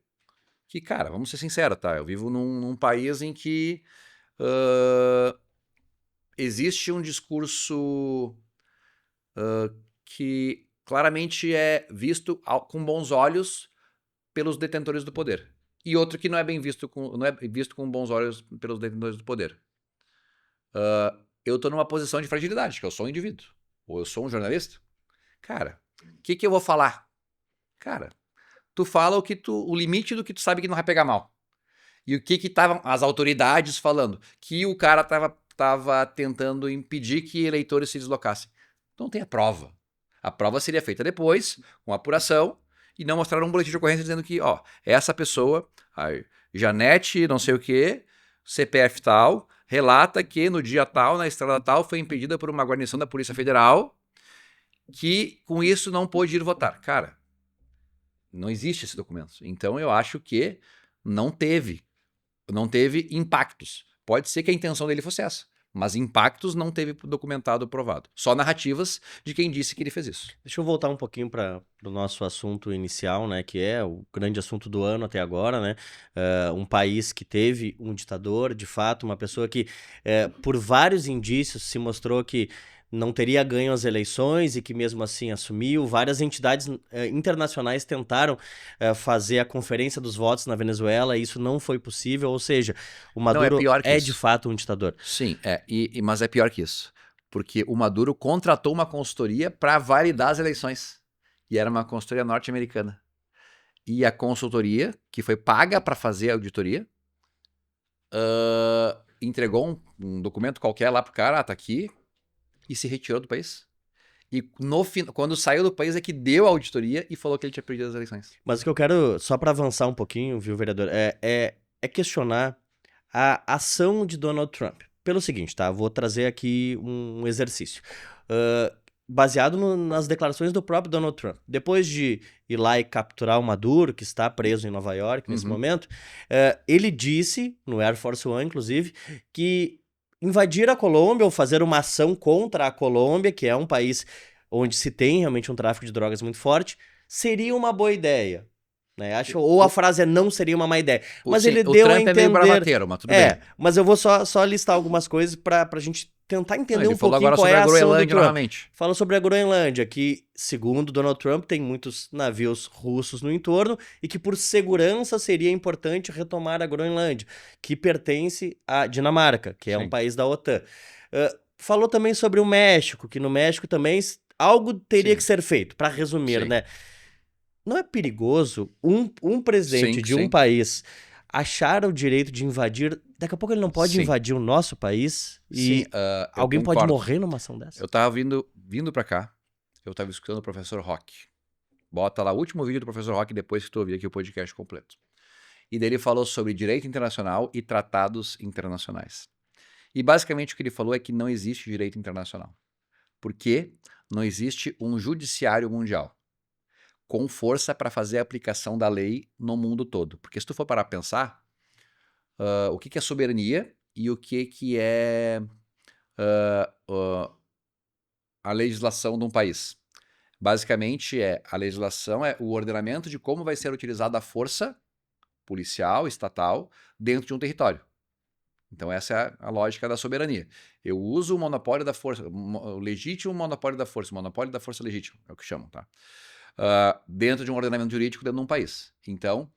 que, cara, vamos ser sinceros, tá? Eu vivo num país em que existe um discurso que claramente é visto com bons olhos pelos detentores do poder. E outro que não é visto com bons olhos pelos detentores do poder. Eu tô numa posição de fragilidade, que eu sou um indivíduo. Ou eu sou um jornalista. Cara, o que eu vou falar? Cara, tu fala o limite do que tu sabe que não vai pegar mal. E o que estavam as autoridades falando? Que o cara tava tentando impedir que eleitores se deslocassem. Não tem a prova. A prova seria feita depois, com apuração, e não mostraram um boletim de ocorrência dizendo que, ó, essa pessoa, a Janete, não sei o quê, CPF tal, relata que no dia tal, na estrada tal, foi impedida por uma guarnição da Polícia Federal, que com isso não pôde ir votar. Cara, não existe esse documento. Então eu acho que não teve impactos. Pode ser que a intenção dele fosse essa, mas impactos não teve documentado ou provado. Só narrativas de quem disse que ele fez isso. Deixa eu voltar um pouquinho para o nosso assunto inicial, né, que é o grande assunto do ano até agora, né? Um país que teve um ditador, de fato, uma pessoa que, por vários indícios, se mostrou que não teria ganho as eleições e que mesmo assim assumiu. Várias entidades internacionais tentaram fazer a conferência dos votos na Venezuela e isso não foi possível, ou seja, o Maduro é de fato um ditador. Sim, mas é pior que isso, porque o Maduro contratou uma consultoria para validar as eleições, e era uma consultoria norte-americana. E a consultoria, que foi paga para fazer a auditoria, entregou um documento qualquer lá pro cara, tá aqui, e se retirou do país. E quando saiu do país é que deu a auditoria e falou que ele tinha perdido as eleições. Mas o que eu quero, só para avançar um pouquinho, viu, vereador, é questionar a ação de Donald Trump. Pelo seguinte, tá? Vou trazer aqui um exercício. baseado nas declarações do próprio Donald Trump. Depois de ir lá e capturar o Maduro, que está preso em Nova York nesse momento, ele disse, no Air Force One, inclusive, que invadir a Colômbia ou fazer uma ação contra a Colômbia, que é um país onde se tem realmente um tráfico de drogas muito forte, seria uma boa ideia. Né? Ou a frase é não seria uma má ideia. Mas ele deu Trump a entender... é meio bravateiro, mas tudo bem. Mas eu vou só listar algumas coisas pra gente tentar entender um pouquinho agora qual sobre é a a ação do Groenlândia Trump. novamente. Fala sobre a Groenlândia, que, segundo Donald Trump, tem muitos navios russos no entorno e que, por segurança, seria importante retomar a Groenlândia, que pertence à Dinamarca, que é um país da OTAN. Falou também sobre o México, que no México também algo teria que ser feito, para resumir, né? Não é perigoso um presidente de um país achar o direito de invadir? Daqui a pouco ele não pode invadir o nosso país e alguém pode morrer numa ação dessa? Eu tava vindo pra cá, eu tava escutando o professor Rock. Bota lá o último vídeo do professor Rock depois que tu ouvir aqui o podcast completo. E daí ele falou sobre direito internacional e tratados internacionais. E basicamente o que ele falou é que não existe direito internacional. Porque não existe um judiciário mundial com força para fazer a aplicação da lei no mundo todo. Porque se tu for parar para pensar, o que é soberania e o que é a legislação de um país. Basicamente, a legislação é o ordenamento de como vai ser utilizada a força policial, estatal, dentro de um território. Então essa é a lógica da soberania. Eu uso o monopólio da força, o legítimo monopólio da força, o monopólio da força legítima, é o que chamam, tá? Dentro de um ordenamento jurídico dentro de um país. Então,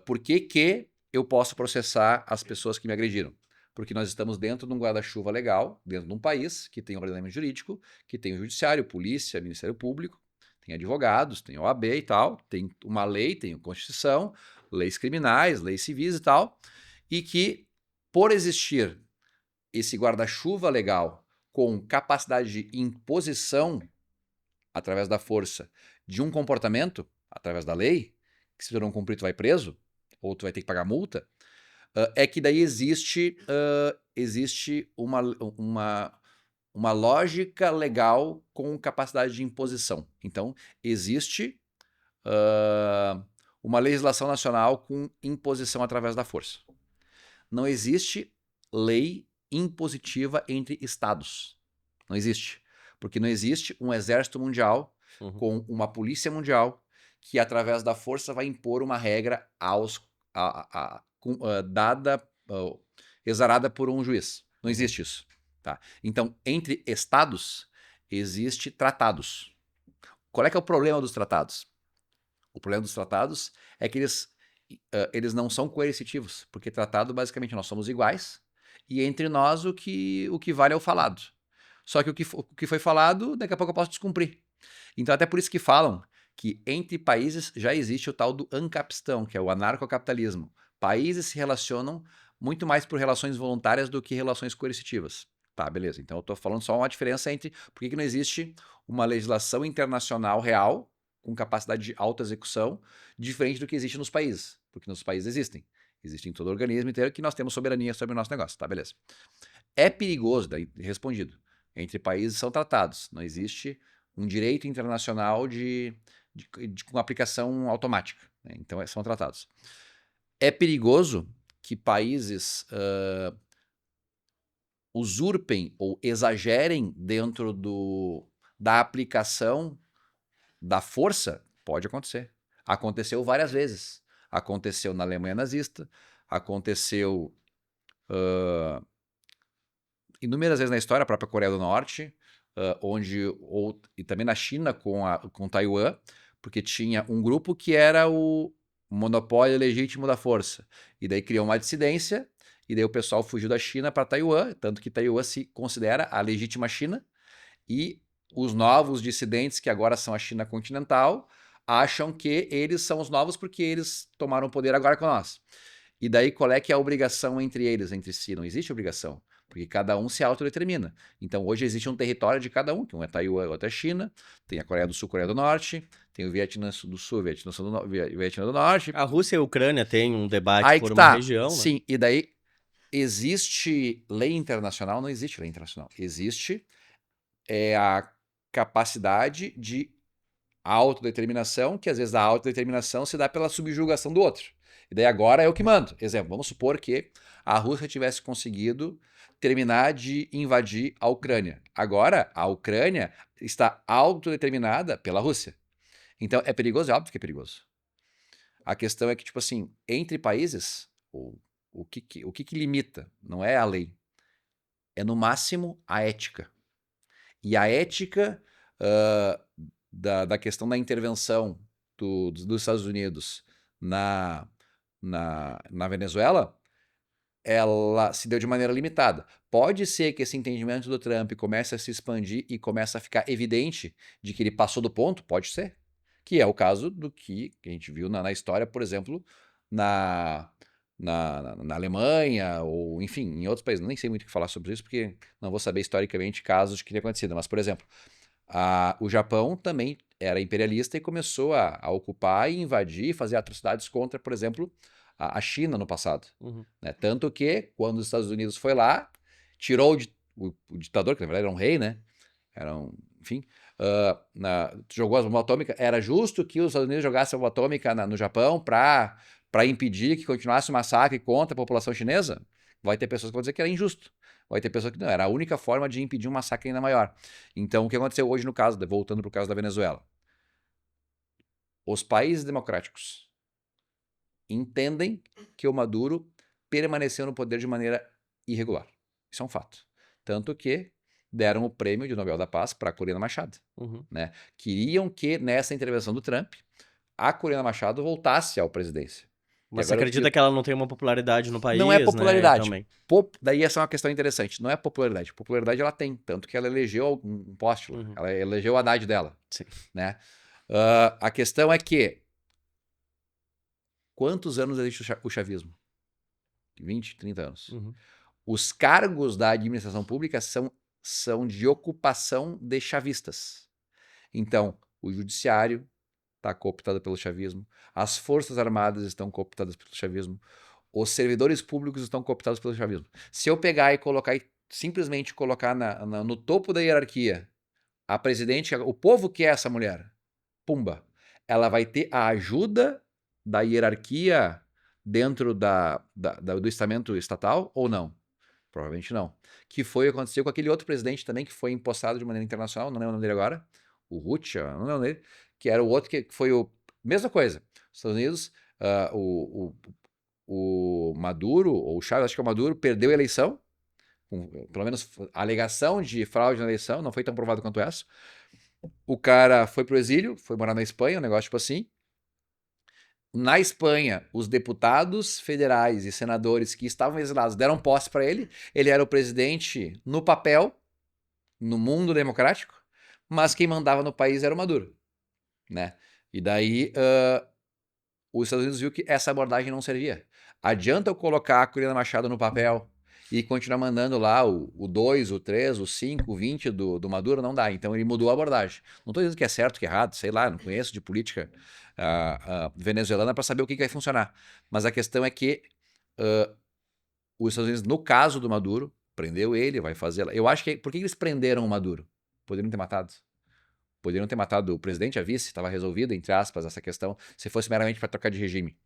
por que eu posso processar as pessoas que me agrediram? Porque nós estamos dentro de um guarda-chuva legal, dentro de um país que tem um ordenamento jurídico, que tem o judiciário, polícia, Ministério Público, tem advogados, tem OAB e tal, tem uma lei, tem a Constituição, leis criminais, leis civis e tal, e que, por existir esse guarda-chuva legal com capacidade de imposição através da força de um comportamento, através da lei, que se tu não cumprir tu vai preso, ou tu vai ter que pagar multa, é que daí existe uma lógica legal com capacidade de imposição. Então, existe uma legislação nacional com imposição através da força. Não existe lei impositiva entre estados. Não existe. Porque não existe um exército mundial com uma polícia mundial que, através da força, vai impor uma regra exarada por um juiz. Não existe isso. Tá? Então, entre estados, existe tratados. Qual é que é o problema dos tratados? O problema dos tratados é que eles não são coercitivos, porque tratado, basicamente, nós somos iguais, e entre nós o que vale é o falado. Só que o que foi falado, daqui a pouco eu posso descumprir. Então, até por isso que falam que entre países já existe o tal do ancapistão, que é o anarcocapitalismo. Países se relacionam muito mais por relações voluntárias do que relações coercitivas. Tá, beleza. Então, eu estou falando só uma diferença entre por que não existe uma legislação internacional real, com capacidade de autoexecução, diferente do que existe nos países. Porque nos países existem. Existem em todo o organismo inteiro que nós temos soberania sobre o nosso negócio. Tá, beleza. É perigoso, daí respondido. Entre países são tratados. Não existe um direito internacional com aplicação automática. Né? Então, são tratados. É perigoso que países usurpem ou exagerem dentro da aplicação da força? Pode acontecer. Aconteceu várias vezes. Aconteceu na Alemanha nazista, aconteceu inúmeras vezes na história, a própria Coreia do Norte, e também na China com Taiwan, porque tinha um grupo que era o monopólio legítimo da força. E daí criou uma dissidência, e daí o pessoal fugiu da China para Taiwan, tanto que Taiwan se considera a legítima China, e os novos dissidentes, que agora são a China continental, acham que eles são os novos porque eles tomaram o poder agora com nós. E daí qual é que é a obrigação entre eles, entre si? Não existe obrigação, porque cada um se autodetermina. Então hoje existe um território de cada um, que um é Taiwan, outro é China, tem a Coreia do Sul, Coreia do Norte, tem o Vietnã do Sul, Vietnã do Norte. A Rússia e a Ucrânia têm um debate por uma região, né? Sim, e daí existe lei internacional? Não existe lei internacional. Existe capacidade de autodeterminação, que às vezes a autodeterminação se dá pela subjugação do outro. E daí agora é o que mando. Exemplo, vamos supor que a Rússia tivesse conseguido terminar de invadir a Ucrânia. Agora, a Ucrânia está autodeterminada pela Rússia. Então, é perigoso? É óbvio que é perigoso. A questão é que, tipo assim, entre países, o que limita? Não é a lei. É, no máximo, a ética. E a ética da questão da intervenção dos Estados Unidos na Venezuela, ela se deu de maneira limitada. Pode ser que esse entendimento do Trump comece a se expandir e comece a ficar evidente de que ele passou do ponto? Pode ser. Que é o caso do que a gente viu na história, por exemplo, na Alemanha, ou enfim, em outros países. Nem sei muito o que falar sobre isso, porque não vou saber historicamente casos de que tenha acontecido. Mas, por exemplo, o Japão também era imperialista e começou a ocupar e invadir e fazer atrocidades contra, por exemplo, a China no passado. Né? Tanto que, quando os Estados Unidos foi lá, tirou o ditador, que na verdade era um rei, né? Enfim, jogou as bombas atômicas. Era justo que os Estados Unidos jogassem a bomba atômica no Japão para impedir que continuasse o massacre contra a população chinesa? Vai ter pessoas que vão dizer que era injusto. Vai ter pessoas que não, era a única forma de impedir um massacre ainda maior. Então, o que aconteceu hoje no caso, voltando para o caso da Venezuela? Os países democráticos entendem que o Maduro permaneceu no poder de maneira irregular. Isso é um fato. Tanto que deram o prêmio de Nobel da Paz para a Corina Machado. Né? Queriam que, nessa intervenção do Trump, a Corina Machado voltasse à presidência. Mas você acredita que ela não tem uma popularidade no país? Não é popularidade. Né? Daí essa é uma questão interessante. Não é popularidade. Popularidade ela tem. Tanto que ela elegeu um poste. Ela elegeu o Haddad dela. Sim. Né? A questão é que quantos anos existe o chavismo? 20, 30 anos. Os cargos da administração pública são de ocupação de chavistas. Então, o judiciário está cooptado pelo chavismo, as forças armadas estão cooptadas pelo chavismo, os servidores públicos estão cooptados pelo chavismo. Se eu pegar e simplesmente colocar no topo da hierarquia a presidente, o povo quer essa mulher, pumba, ela vai ter a ajuda da hierarquia dentro do estamento estatal ou não? Provavelmente não. Que foi o que aconteceu com aquele outro presidente também que foi empossado de maneira internacional, não lembro o nome dele agora, o Rucha, não lembro o nome dele, que era o outro que foi mesma coisa. Os Estados Unidos, o Maduro, ou o Chávez, acho que é o Maduro, perdeu a eleição, pelo menos a alegação de fraude na eleição, não foi tão provado quanto essa. O cara foi pro exílio, foi morar na Espanha, um negócio tipo assim. Na Espanha, os deputados federais e senadores que estavam exilados deram posse para ele. Ele era o presidente no papel, no mundo democrático, mas quem mandava no país era o Maduro. Né? E daí os Estados Unidos viu que essa abordagem não servia. Adianta eu colocar a Corina Machado no papel e continuar mandando lá o 2, o 3, o 5, o 20 do Maduro? Não dá. Então ele mudou a abordagem. Não estou dizendo que é certo, que é errado, sei lá, não conheço de política venezuelana para saber o que vai funcionar. Mas a questão é que os Estados Unidos, no caso do Maduro, prendeu ele, vai fazer... Eu acho que... Por que eles prenderam o Maduro? Poderiam ter matado. Poderiam ter matado o presidente, a vice, estava resolvida, entre aspas, essa questão, se fosse meramente para trocar de regime.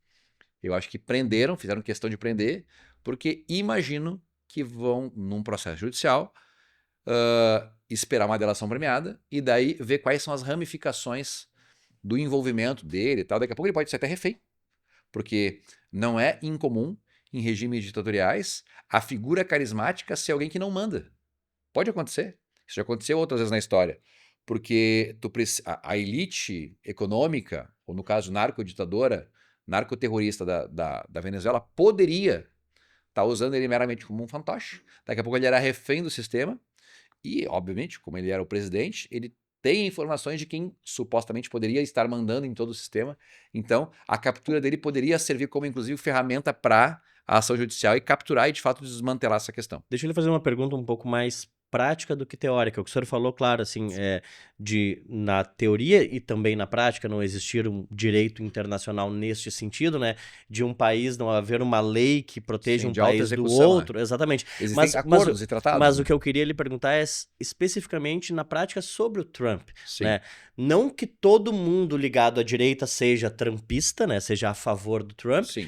Eu acho que prenderam, fizeram questão de prender, porque imagino que vão, num processo judicial, esperar uma delação premiada e daí ver quais são as ramificações do envolvimento dele e tal. Daqui a pouco ele pode ser até refém, porque não é incomum, em regimes ditatoriais, a figura carismática ser alguém que não manda. Pode acontecer. Isso já aconteceu outras vezes na história. Porque a elite econômica, ou no caso narcoditadora, narcoterrorista da Venezuela, poderia estar usando ele meramente como um fantoche. Daqui a pouco ele era refém do sistema e, obviamente, como ele era o presidente, ele tem informações de quem supostamente poderia estar mandando em todo o sistema. Então, a captura dele poderia servir como, inclusive, ferramenta para a ação judicial e capturar e, de fato, desmantelar essa questão. Deixa eu lhe fazer uma pergunta um pouco mais prática do que teórica. O que o senhor falou, claro, assim, de na teoria e também na prática não existir um direito internacional neste sentido, né? De um país não haver uma lei que proteja Sim, um de alta país do execução, né? outro, exatamente. Existem Mas, mas, acordos e tratados, mas né? o que eu queria lhe perguntar é especificamente na prática sobre o Trump, Sim, né? Não que todo mundo ligado à direita seja trumpista, né? Seja a favor do Trump. sim.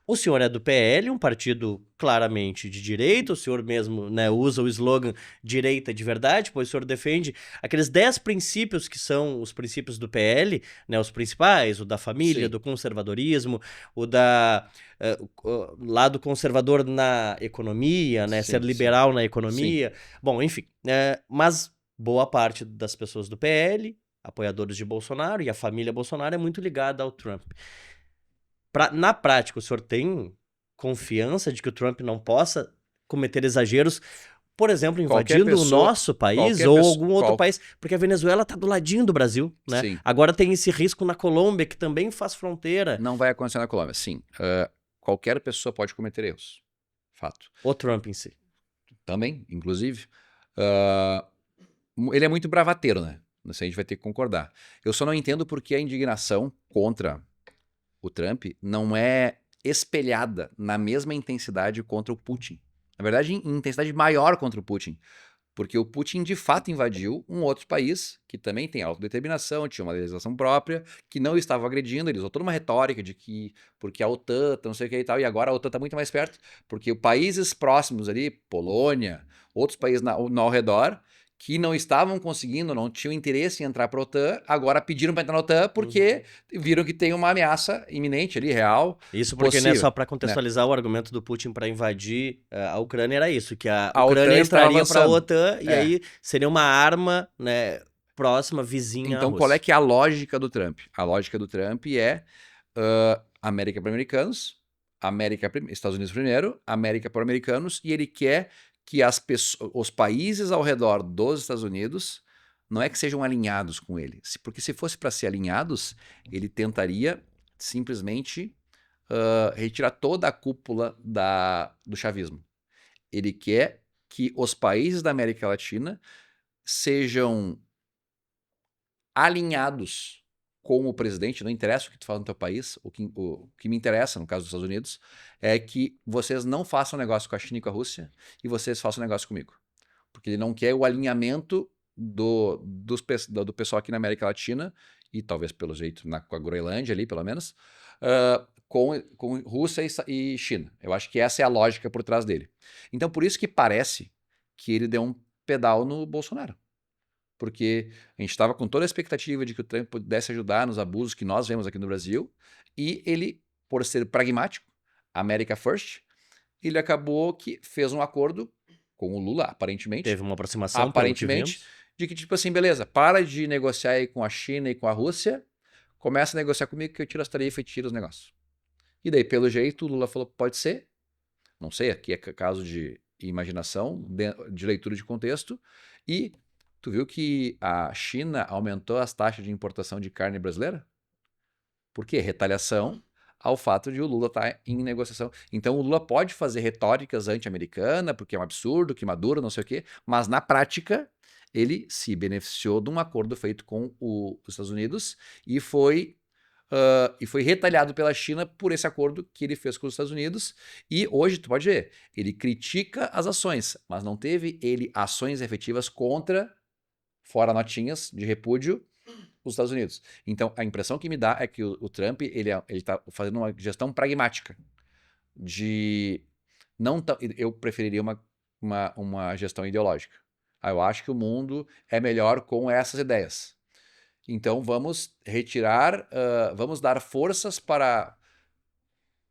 O senhor é do PL, um partido claramente de direita, o senhor mesmo, né, usa o slogan direita de verdade, pois o senhor defende aqueles 10 princípios que são os princípios do PL, né, os principais, o da família, Sim. do conservadorismo, o da lado conservador na economia, né, ser Sim, sim, liberal na sim. economia, bom, enfim, mas boa parte das pessoas do PL, apoiadores de Bolsonaro e a família Bolsonaro é muito ligada ao Trump. Na prática, o senhor tem confiança de que o Trump não possa cometer exageros, por exemplo, Qualquer invadindo o pessoa, nosso país qualquer ou pessoa, algum outro país? Porque a Venezuela está do ladinho do Brasil, né? sim, Agora tem esse risco na Colômbia, que também faz fronteira. não vai acontecer na Colômbia. Sim, qualquer pessoa pode cometer erros. Fato. O Trump em si. Também, inclusive. ah, ele é muito bravateiro, né? Isso a gente vai ter que concordar. Eu só não entendo porque a indignação contra o Trump não é espelhada na mesma intensidade contra o Putin. Na verdade, em intensidade maior contra o Putin. Porque o Putin, de fato, invadiu um outro país que também tem autodeterminação, tinha uma legislação própria, que não estava agredindo. Ele usou toda uma retórica de que porque a OTAN, não sei o que e tal, e agora a OTAN está muito mais perto, porque países próximos ali, Polônia, outros países ao redor, que não estavam conseguindo, não tinham interesse em entrar para a OTAN, agora pediram para entrar na OTAN porque viram que tem uma ameaça iminente ali, real, Isso porque, né, possível. só para contextualizar, o argumento do Putin para invadir a Ucrânia era isso, que a A Ucrânia OTAN estava entraria para a avançando. OTAN e aí seria uma arma, né, próxima, vizinha à Então, qual é Rússia. que é a lógica do Trump? A lógica do Trump é América para americanos, Estados Unidos primeiro, América para americanos, e ele quer que os países ao redor dos Estados Unidos não é que sejam alinhados com ele, porque se fosse para ser alinhados, ele tentaria simplesmente retirar toda a cúpula do chavismo. Ele quer que os países da América Latina sejam alinhados com o presidente, não interessa o que tu fala no teu país, o que me interessa, no caso dos Estados Unidos, é que vocês não façam negócio com a China e com a Rússia e vocês façam negócio comigo. Porque ele não quer o alinhamento do pessoal aqui na América Latina e talvez pelo jeito com a Groenlândia ali, pelo menos, com Rússia e China. Eu acho que essa é a lógica por trás dele. Então, por isso que parece que ele deu um pedal no Bolsonaro. Porque a gente estava com toda a expectativa de que o Trump pudesse ajudar nos abusos que nós vemos aqui no Brasil, e ele, por ser pragmático, America First, ele acabou que fez um acordo com o Lula, aparentemente. Teve uma aproximação, pelo que vimos. De que, tipo assim, beleza, para de negociar aí com a China e com a Rússia, começa a negociar comigo que eu tiro as tarifas e tiro os negócios. E daí, pelo jeito, o Lula falou, pode ser, não sei, aqui é caso de imaginação, de leitura de contexto, e tu viu que a China aumentou as taxas de importação de carne brasileira? Por quê? Retaliação ao fato de o Lula estar em negociação. Então o Lula pode fazer retóricas anti-americanas, porque é um absurdo, que Maduro, não sei o quê, mas na prática ele se beneficiou de um acordo feito com os Estados Unidos e foi retaliado pela China por esse acordo que ele fez com os Estados Unidos. E hoje, tu pode ver, ele critica as ações, mas não teve ele ações efetivas contra, fora notinhas de repúdio, os Estados Unidos. Então, a impressão que me dá é que o Trump ele está fazendo uma gestão pragmática. Eu preferiria uma gestão ideológica. Eu acho que o mundo é melhor com essas ideias. Então, vamos vamos dar forças para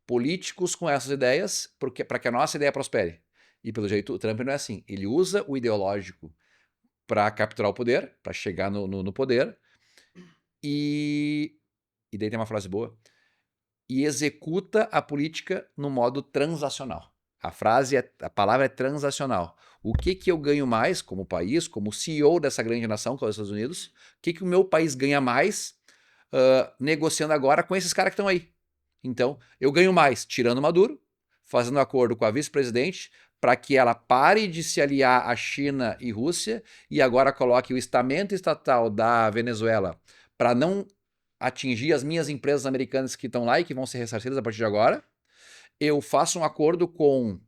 políticos com essas ideias para que a nossa ideia prospere. E, pelo jeito, o Trump não é assim. Ele usa o ideológico para capturar o poder, para chegar no poder, e daí tem uma frase boa, e executa a política no modo transacional. A palavra é transacional. O que eu ganho mais como país, como CEO dessa grande nação, que é os Estados Unidos, o que o meu país ganha mais negociando agora com esses caras que estão aí. Então, eu ganho mais tirando Maduro, fazendo acordo com a vice-presidente para que ela pare de se aliar à China e Rússia e agora coloque o estamento estatal da Venezuela para não atingir as minhas empresas americanas que estão lá e que vão ser ressarcidas a partir de agora. Eu faço um acordo com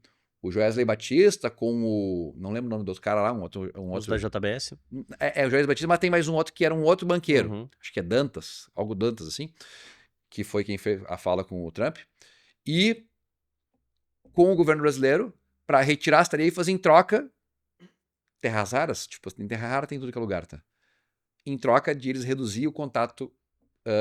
o Joesley Batista, com o... Não lembro o nome do outro cara lá, um outro... Os da JBS. É o Joesley Batista, mas tem mais um outro que era um outro banqueiro. Uhum. Acho que é Dantas, algo Dantas assim, que foi quem fez a fala com o Trump. E com o governo brasileiro para retirar as tarifas em troca terras raras, tipo, em terra rara tem tudo que é lugar, tá? Em troca de eles reduzir o contato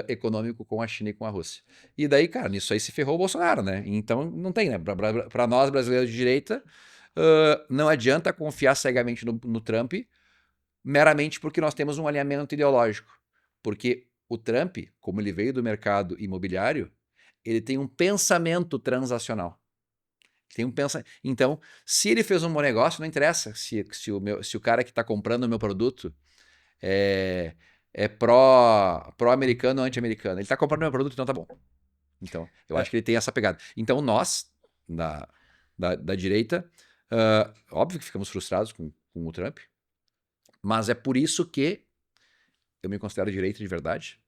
econômico com a China e com a Rússia. E daí, cara, nisso aí se ferrou o Bolsonaro, né? Então não tem, né? Para nós brasileiros de direita, não adianta confiar cegamente no Trump meramente porque nós temos um alinhamento ideológico. Porque o Trump, como ele veio do mercado imobiliário, ele tem um pensamento transacional. Tem um Então, se ele fez um bom negócio, não interessa se o cara que está comprando o meu produto é pró-americano ou anti-americano. Ele está comprando o meu produto, então tá bom. Então, eu acho que ele tem essa pegada. Então, nós, da direita, óbvio que ficamos frustrados com o Trump, mas é por isso que eu me considero direita de verdade.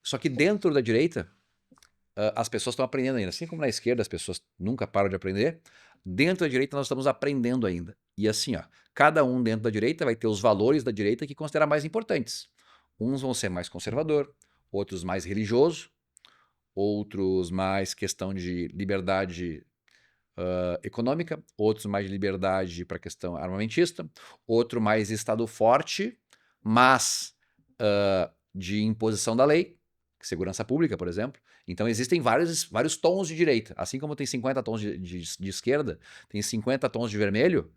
Só que dentro da direita, as pessoas estão aprendendo ainda. Assim como na esquerda as pessoas nunca param de aprender, dentro da direita nós estamos aprendendo ainda. E assim, ó, cada um dentro da direita vai ter os valores da direita que considera mais importantes. Uns vão ser mais conservador, outros mais religioso, outros mais questão de liberdade econômica, outros mais de liberdade para a questão armamentista, outro mais Estado forte, mas de imposição da lei, segurança pública, por exemplo. Então existem vários tons de direita. Assim como tem 50 tons de esquerda, tem 50 tons de vermelho.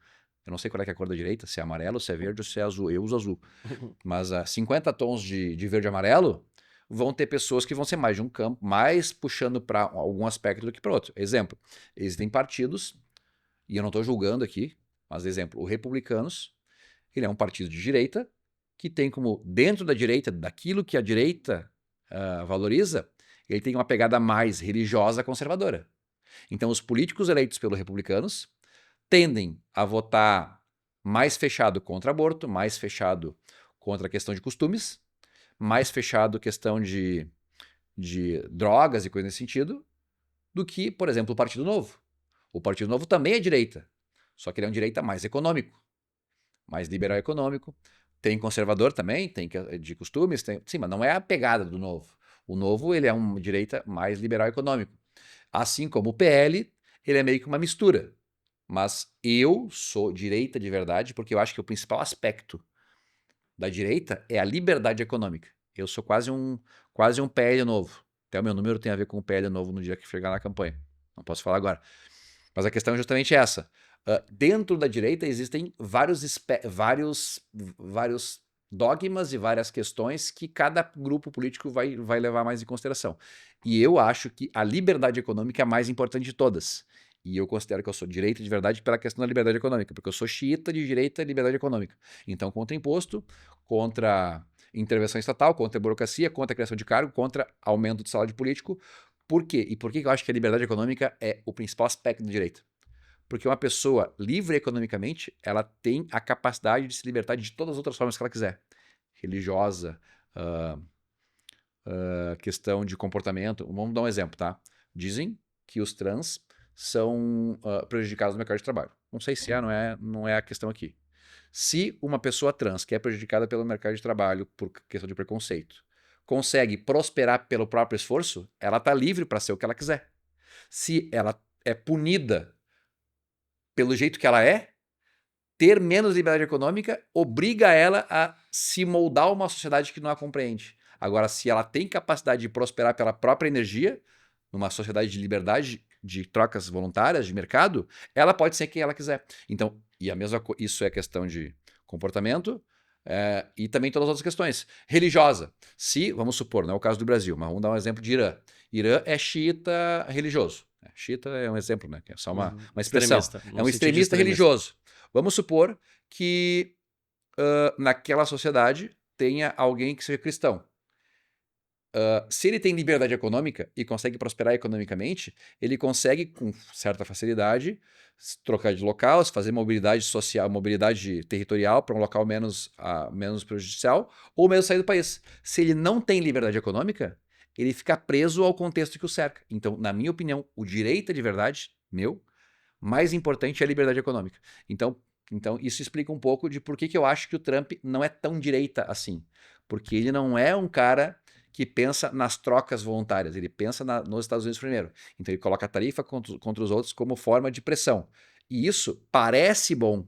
Eu não sei qual é, que é a cor da direita, se é amarelo, se é verde ou se é azul. Eu uso azul. Mas 50 tons de verde e amarelo vão ter pessoas que vão ser mais de um campo, mais puxando para algum aspecto do que para outro. Exemplo, existem partidos, e eu não estou julgando aqui, mas exemplo, o Republicanos, ele é um partido de direita que tem como, dentro da direita, daquilo que a direita valoriza, ele tem uma pegada mais religiosa conservadora. Então, os políticos eleitos pelos republicanos tendem a votar mais fechado contra aborto, mais fechado contra a questão de costumes, mais fechado questão de drogas e coisa nesse sentido, do que, por exemplo, o Partido Novo. O Partido Novo também é direita, só que ele é um direita mais econômico, mais liberal econômico. Tem conservador também, tem de costumes, sim, mas não é a pegada do Novo. O Novo, ele é uma direita mais liberal econômico. Assim como o PL, ele é meio que uma mistura. Mas eu sou direita de verdade porque eu acho que o principal aspecto da direita é a liberdade econômica. Eu sou quase um PL novo. Até o meu número tem a ver com o PL novo no dia que chegar na campanha. Não posso falar agora. Mas a questão é justamente essa. Dentro da direita existem vários dogmas e várias questões que cada grupo político vai levar mais em consideração. E eu acho que a liberdade econômica é a mais importante de todas. E eu considero que eu sou direita de verdade pela questão da liberdade econômica, porque eu sou xiita de direita e liberdade econômica. Então, contra imposto, contra intervenção estatal, contra a burocracia, contra a criação de cargo, contra aumento de salário político. Por quê? E por que eu acho que a liberdade econômica é o principal aspecto da direita? Porque uma pessoa livre economicamente, ela tem a capacidade de se libertar de todas as outras formas que ela quiser. Religiosa, questão de comportamento. Vamos dar um exemplo, tá? Dizem que os trans são prejudicados no mercado de trabalho. Não sei se não é a questão aqui. Se uma pessoa trans que é prejudicada pelo mercado de trabalho por questão de preconceito consegue prosperar pelo próprio esforço, ela está livre para ser o que ela quiser. Se ela é punida pelo jeito que ela é, ter menos liberdade econômica obriga ela a se moldar a uma sociedade que não a compreende. Agora, se ela tem capacidade de prosperar pela própria energia, numa sociedade de liberdade, de trocas voluntárias, de mercado, ela pode ser quem ela quiser. Então, isso é questão de comportamento e também todas as outras questões. Religiosa. Se, vamos supor, não é o caso do Brasil, mas vamos dar um exemplo de Irã. Irã é xiita religioso. Xiita é um exemplo, né? Que é só uma expressão. É um extremista religioso. Vamos supor que naquela sociedade tenha alguém que seja cristão. se ele tem liberdade econômica e consegue prosperar economicamente, ele consegue, com certa facilidade, trocar de local, fazer mobilidade social, mobilidade territorial para um local menos prejudicial, ou mesmo sair do país. Se ele não tem liberdade econômica, ele fica preso ao contexto que o cerca. Então, na minha opinião, o direito de verdade, mais importante é a liberdade econômica. Então, isso explica um pouco de por que eu acho que o Trump não é tão direita assim. Porque ele não é um cara que pensa nas trocas voluntárias, ele pensa nos Estados Unidos primeiro. Então ele coloca a tarifa contra os outros como forma de pressão. E isso parece bom,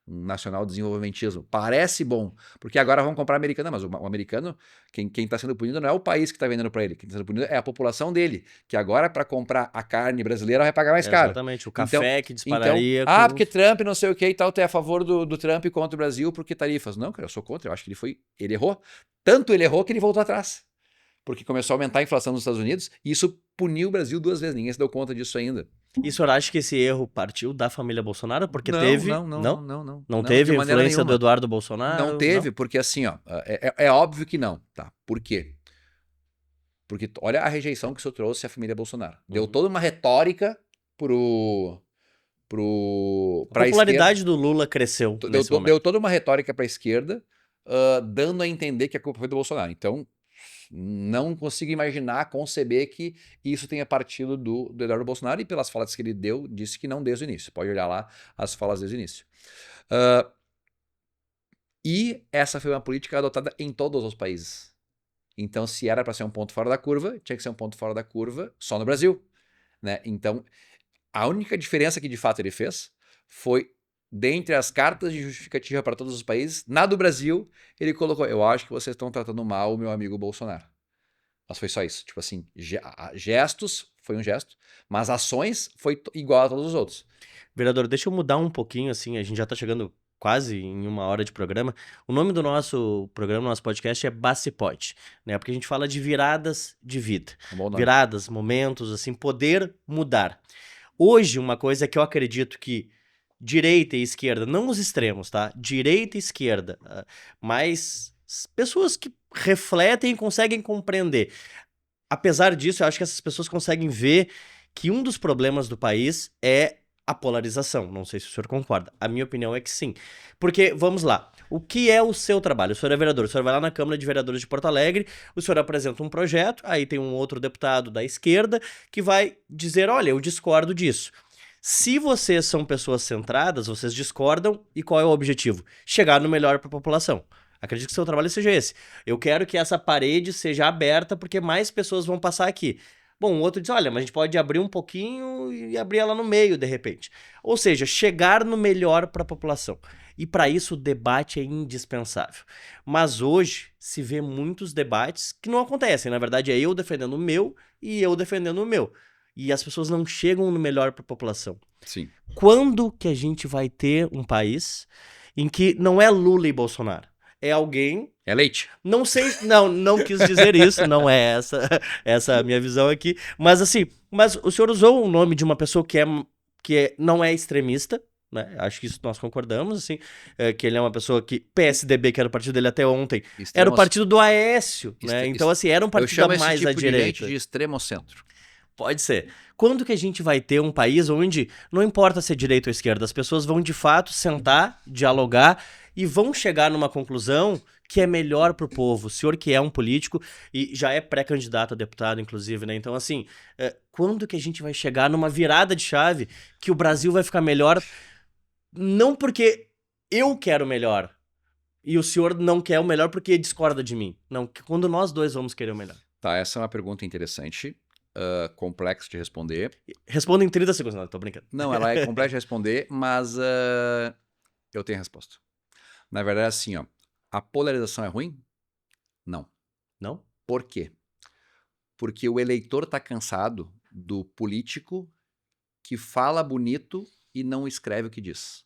um nacional desenvolvimentismo, parece bom, porque agora vão comprar americano, mas o americano, quem está sendo punido não é o país que está vendendo para ele, quem está sendo punido é a população dele, que agora para comprar a carne brasileira vai pagar mais caro. Exatamente, o café que dispararia. Porque Trump não sei o que e tal, tu é a favor do Trump contra o Brasil porque tarifas. Não, cara, eu sou contra, eu acho que ele errou. Tanto ele errou que ele voltou atrás. Porque começou a aumentar a inflação nos Estados Unidos e isso puniu o Brasil 2 vezes. Ninguém se deu conta disso ainda. E o senhor acha que esse erro partiu da família Bolsonaro? Porque Não, teve... Não teve a influência do Eduardo Bolsonaro? Não teve, porque assim, ó, é óbvio que não, tá? Por quê? Porque olha a rejeição que isso trouxe à família Bolsonaro. Deu toda uma retórica pra a popularidade do Lula cresceu nesse momento. Deu toda uma retórica para a esquerda, dando a entender que a culpa foi do Bolsonaro. Então, não consigo imaginar, conceber que isso tenha partido do Eduardo Bolsonaro, e pelas falas que ele deu, disse que não desde o início. Pode olhar lá as falas desde o início. E essa foi uma política adotada em todos os países. Então, se era para ser um ponto fora da curva, tinha que ser um ponto fora da curva só no Brasil, né? Então, a única diferença que de fato ele fez foi, dentre as cartas de justificativa para todos os países, na do Brasil, ele colocou: eu acho que vocês estão tratando mal o meu amigo Bolsonaro. Mas foi só isso. Tipo assim, gestos, foi um gesto, mas ações foi igual a todos os outros. Vereador, deixa eu mudar um pouquinho, assim, a gente já tá chegando quase em 1 hora de programa. O nome do nosso programa, nosso podcast é Bacipote, né? Porque a gente fala de viradas de vida. Viradas, momentos, assim, poder mudar. Hoje, uma coisa que eu acredito que direita e esquerda, não os extremos, tá? Direita e esquerda, mas pessoas que refletem e conseguem compreender. Apesar disso, eu acho que essas pessoas conseguem ver que um dos problemas do país é a polarização. Não sei se o senhor concorda. A minha opinião é que sim. Porque, vamos lá, o que é o seu trabalho? O senhor é vereador, o senhor vai lá na Câmara de Vereadores de Porto Alegre, o senhor apresenta um projeto, aí tem um outro deputado da esquerda que vai dizer: olha, eu discordo disso. Se vocês são pessoas centradas, vocês discordam, e qual é o objetivo? Chegar no melhor para a população. Acredito que seu trabalho seja esse. Eu quero que essa parede seja aberta porque mais pessoas vão passar aqui. Bom, o outro diz: olha, mas a gente pode abrir um pouquinho e abrir ela no meio, de repente. Ou seja, chegar no melhor para a população. E para isso o debate é indispensável. Mas hoje se vê muitos debates que não acontecem. Na verdade, é eu defendendo o meu e eu defendendo o meu. E as pessoas não chegam no melhor para a população. Sim. Quando que a gente vai ter um país em que não é Lula e Bolsonaro? É alguém... É Leite. Não sei, não quis dizer isso, não é essa a minha visão aqui. Mas assim, o senhor usou o nome de uma pessoa que não é extremista, né? Acho que isso nós concordamos, assim, que ele é uma pessoa que... PSDB, que era o partido dele até ontem, era o partido do Aécio, né? Então assim, era um partido mais à direita. De extremo centro. Pode ser. Quando que a gente vai ter um país onde não importa se é direita ou esquerda, as pessoas vão de fato sentar, dialogar e vão chegar numa conclusão que é melhor pro povo? O senhor que é um político e já é pré-candidato a deputado, inclusive, né? Então, assim, quando que a gente vai chegar numa virada de chave que o Brasil vai ficar melhor? Não porque eu quero melhor e o senhor não quer o melhor porque discorda de mim. Não, quando nós dois vamos querer o melhor. Tá, essa é uma pergunta interessante. Complexo de responder. Responda em 30 segundos, não, tô brincando. Não, ela é complexa de responder, mas eu tenho a resposta. Na verdade, assim, ó, a polarização é ruim? Não. Não? Por quê? Porque o eleitor tá cansado do político que fala bonito e não escreve o que diz.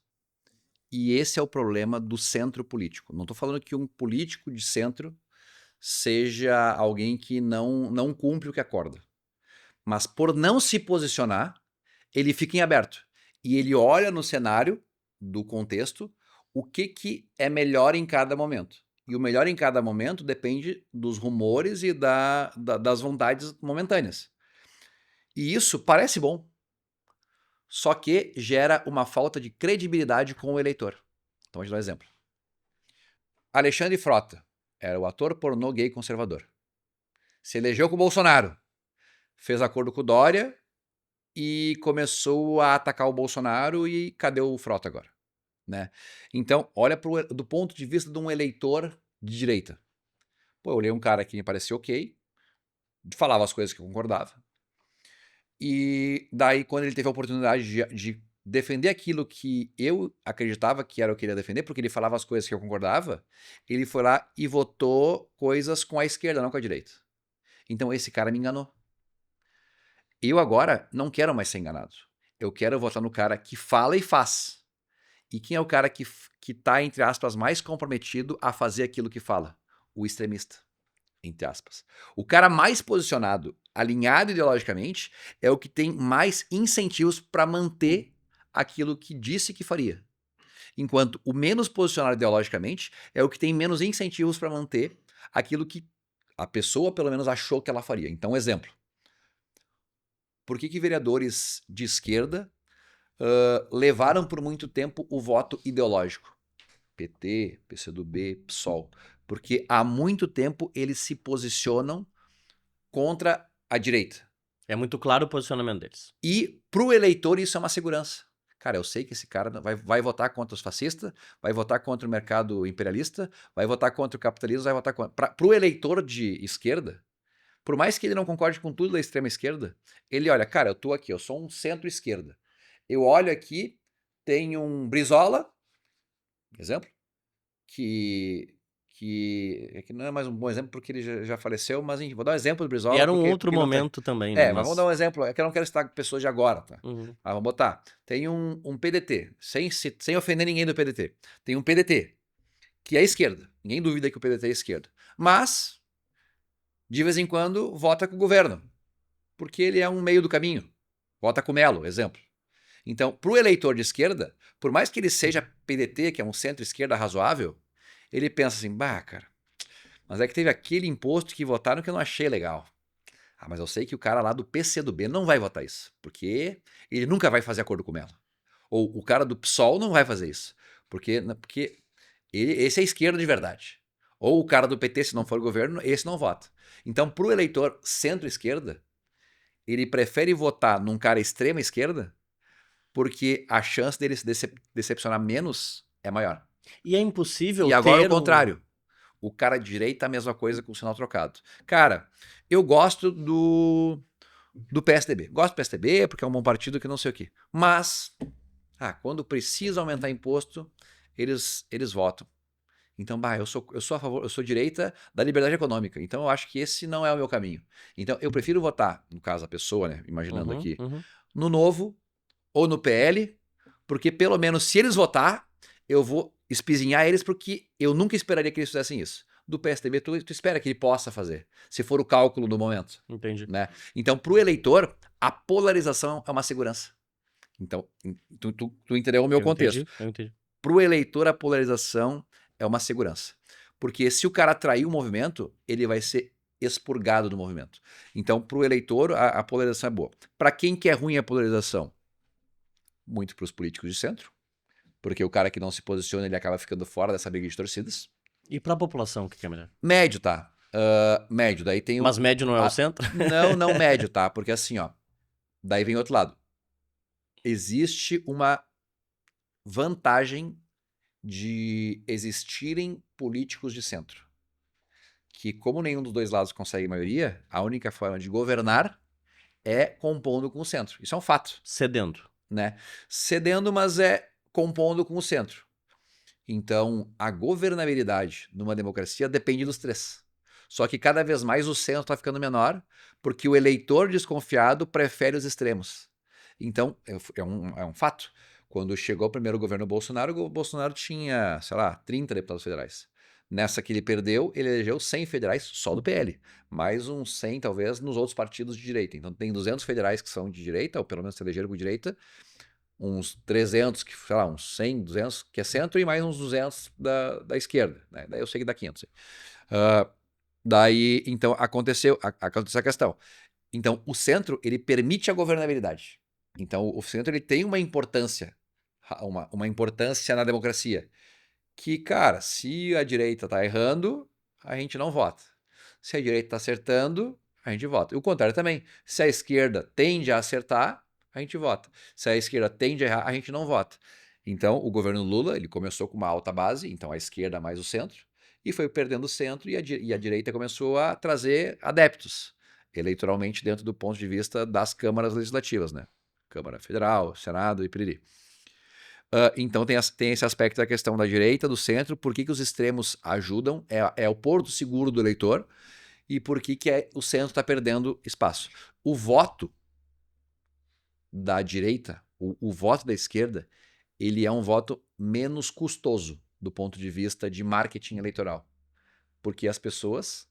E esse é o problema do centro político. Não tô falando que um político de centro seja alguém que não cumpre o que acorda. Mas por não se posicionar, ele fica em aberto. E ele olha no cenário do contexto o que é melhor em cada momento. E o melhor em cada momento depende dos rumores e das vontades momentâneas. E isso parece bom, só que gera uma falta de credibilidade com o eleitor. Então, vou te dar um exemplo. Alexandre Frota era o ator pornô gay conservador. Se elegeu com o Bolsonaro, fez acordo com o Dória e começou a atacar o Bolsonaro e cadê o Frota agora? Né? Então, olha do ponto de vista de um eleitor de direita. Pô, eu olhei um cara que me parecia ok, falava as coisas que eu concordava, e daí quando ele teve a oportunidade de defender aquilo que eu acreditava que era o que ele ia defender, porque ele falava as coisas que eu concordava, ele foi lá e votou coisas com a esquerda, não com a direita. Então esse cara me enganou. Eu agora não quero mais ser enganado. Eu quero votar no cara que fala e faz. E quem é o cara que tá, entre aspas, mais comprometido a fazer aquilo que fala? O extremista, entre aspas. O cara mais posicionado, alinhado ideologicamente, é o que tem mais incentivos para manter aquilo que disse que faria. Enquanto o menos posicionado ideologicamente é o que tem menos incentivos para manter aquilo que a pessoa, pelo menos, achou que ela faria. Então, exemplo. Por que vereadores de esquerda levaram por muito tempo o voto ideológico? PT, PCdoB, PSOL. Porque há muito tempo eles se posicionam contra a direita. É muito claro o posicionamento deles. E para o eleitor isso é uma segurança. Cara, eu sei que esse cara vai votar contra os fascistas, vai votar contra o mercado imperialista, vai votar contra o capitalismo, vai votar contra... Para o eleitor de esquerda, por mais que ele não concorde com tudo da extrema esquerda, ele olha, cara, eu tô aqui, eu sou um centro-esquerda. Eu olho aqui, tem um Brizola, exemplo, que não é mais um bom exemplo porque ele já faleceu, mas enfim, vou dar um exemplo do Brizola. E era um porque, outro porque não tem... momento também, né? mas vamos dar um exemplo, é que eu não quero citar pessoas de agora, tá? Uhum. Mas vamos botar, tem um PDT, sem ofender ninguém do PDT, tem um PDT, que é esquerda, ninguém duvida que o PDT é esquerda, mas, de vez em quando, vota com o governo, porque ele é um meio do caminho, vota com o Melo, exemplo. Então, para o eleitor de esquerda, por mais que ele seja PDT, que é um centro-esquerda razoável, ele pensa assim, bah, cara, mas é que teve aquele imposto que votaram que eu não achei legal. Ah, mas eu sei que o cara lá do PCdoB não vai votar isso, porque ele nunca vai fazer acordo com o Melo. Ou o cara do PSOL não vai fazer isso, porque esse é esquerda de verdade. Ou o cara do PT, se não for governo, esse não vota. Então, para o eleitor centro-esquerda, ele prefere votar num cara extrema-esquerda porque a chance dele se decepcionar menos é maior. E é impossível E agora ter o contrário. O cara de direita, a mesma coisa com o sinal trocado. Cara, eu gosto do PSDB. Gosto do PSDB porque é um bom partido que não sei o quê. Mas, quando precisa aumentar imposto, eles votam. Então, eu sou a favor, eu sou direita da liberdade econômica. Então, eu acho que esse não é o meu caminho. Então, eu prefiro votar, no caso a pessoa, né, imaginando aqui, no Novo ou no PL, porque pelo menos se eles votar, eu vou espizinhar eles porque eu nunca esperaria que eles fizessem isso. Do PSDB, tu espera que ele possa fazer, se for o cálculo do momento. Entendi. Né? Então, para o eleitor, a polarização é uma segurança. Então, tu entendeu o meu contexto. Eu entendi. Para o eleitor, a polarização é uma segurança. Porque se o cara trair o movimento, ele vai ser expurgado do movimento. Então, para o eleitor, a polarização é boa. Para quem quer ruim a polarização? Muito para os políticos de centro, porque o cara que não se posiciona, ele acaba ficando fora dessa briga de torcidas. E para a população, o que é melhor? Médio, tá? Médio, daí tem Mas médio não é o centro? Não médio, tá? Porque assim, ó, daí vem outro lado. Existe uma vantagem de existirem políticos de centro. Que como nenhum dos dois lados consegue maioria, a única forma de governar é compondo com o centro. Isso é um fato. Cedendo. Né? Cedendo, mas é compondo com o centro. Então, a governabilidade numa democracia depende dos três. Só que cada vez mais o centro está ficando menor, porque o eleitor desconfiado prefere os extremos. Então, é um fato. Quando chegou o primeiro governo Bolsonaro, o Bolsonaro tinha, 30 deputados federais. Nessa que ele perdeu, ele elegeu 100 federais só do PL. Mais uns 100, talvez, nos outros partidos de direita. Então, tem 200 federais que são de direita, ou pelo menos se elegeram com direita. uns 300, sei lá, uns 100, 200, que é centro, e mais uns 200 da esquerda, né? Daí eu sei que dá 500. Daí, então, aconteceu a questão. Então, o centro, ele permite a governabilidade. Então, o centro, ele tem uma importância na democracia. Que, cara, se a direita tá errando, a gente não vota. Se a direita tá acertando, a gente vota. E o contrário também. Se a esquerda tende a acertar, a gente vota. Se a esquerda tende a errar, a gente não vota. Então, o governo Lula, ele começou com uma alta base, então a esquerda mais o centro, e foi perdendo o centro, e a direita começou a trazer adeptos, eleitoralmente, dentro do ponto de vista das câmaras legislativas, né? Câmara Federal, Senado e piriri. Então tem esse aspecto da questão da direita, do centro, por que os extremos ajudam, é o porto seguro do eleitor, e por que o centro está perdendo espaço. O voto da direita, o voto da esquerda, ele é um voto menos custoso do ponto de vista de marketing eleitoral, porque as pessoas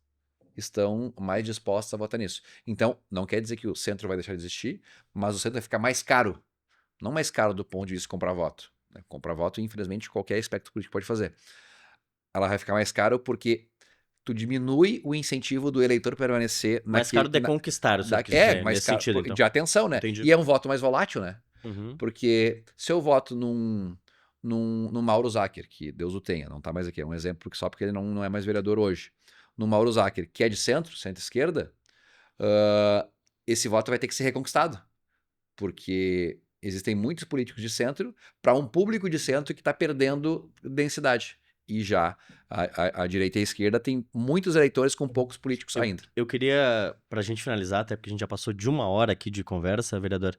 estão mais dispostas a votar nisso. Então, não quer dizer que o centro vai deixar de existir, mas o centro vai ficar mais caro. Não mais caro do ponto de vista de comprar voto. Comprar voto, infelizmente, qualquer espectro político pode fazer. Ela vai ficar mais caro porque tu diminui o incentivo do eleitor permanecer Mais caro de conquistar, o senhor quis dizer, mais nesse caro sentido, então. de atenção, né? Entendi. E é um voto mais volátil, né? Uhum. Porque se eu voto num Mauro Zacher, que Deus o tenha, não tá mais aqui, é um exemplo só porque ele não é mais vereador hoje, no Mauro Zacher, que é de centro-esquerda, esse voto vai ter que ser reconquistado, porque existem muitos políticos de centro para um público de centro que está perdendo densidade. E já a direita e a esquerda tem muitos eleitores com poucos políticos ainda. Eu queria, pra gente finalizar, até porque a gente já passou de 1 hora aqui de conversa, vereador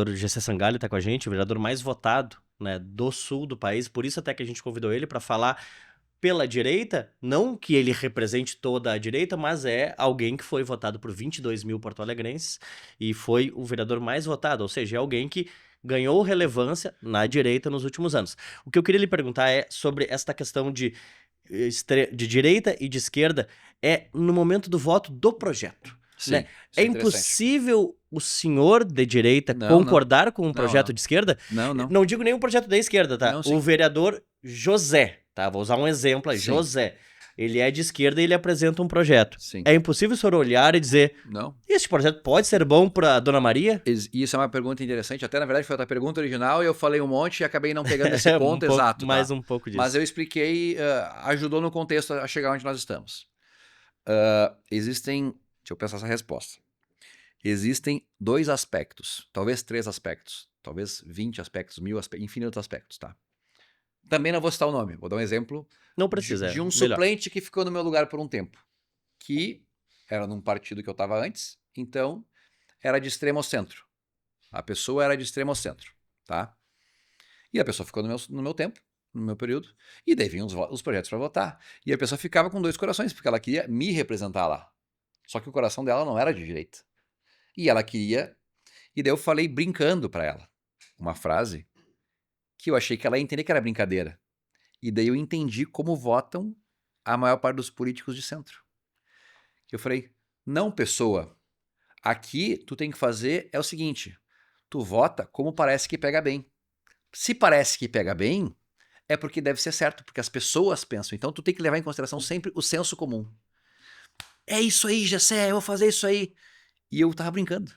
GC Sangalho tá com a gente, o vereador mais votado, né, do sul do país, por isso até que a gente convidou ele para falar pela direita, não que ele represente toda a direita, mas é alguém que foi votado por 22 mil porto-alegrenses e foi o vereador mais votado, ou seja, é alguém que ganhou relevância na direita nos últimos anos. O que eu queria lhe perguntar é sobre esta questão de direita e de esquerda, no momento do voto do projeto. Sim, Né? isso É interessante. impossível o senhor de direita concordar com um projeto de esquerda? Não. Não digo nem um projeto da esquerda, tá? Não, sim. O vereador José, tá? Vou usar um exemplo aí. Sim. José. Ele é de esquerda e ele apresenta um projeto. Sim. É impossível o senhor olhar e dizer, não, este projeto pode ser bom para Dona Maria? Isso é uma pergunta interessante. Até, na verdade, foi a pergunta original e eu falei um monte e acabei não pegando esse ponto exato. Mais um pouco disso. Mas eu expliquei, ajudou no contexto a chegar onde nós estamos. Deixa eu pensar essa resposta. Existem 2 aspectos, talvez 3 aspectos, talvez 20 aspectos, 1000 aspectos, infinitos aspectos, tá? Também não vou citar o nome, vou dar um exemplo. Não precisa. De um suplente que ficou no meu lugar por um tempo, que era num partido que eu estava antes, então era de extremo ao centro. A pessoa era de extremo ao centro, tá? E a pessoa ficou no meu tempo, no meu período, e daí vinham os projetos para votar. E a pessoa ficava com 2 corações, porque ela queria me representar lá. Só que o coração dela não era de direita. E ela queria... E daí eu falei brincando para ela uma frase que eu achei que ela ia entender que era brincadeira. E daí eu entendi como votam a maior parte dos políticos de centro. Eu falei, não, pessoa, aqui tu tem que fazer é o seguinte, tu vota como parece que pega bem. Se parece que pega bem, é porque deve ser certo, porque as pessoas pensam. Então tu tem que levar em consideração sempre o senso comum. É isso aí, Gessé, eu vou fazer isso aí. E eu tava brincando.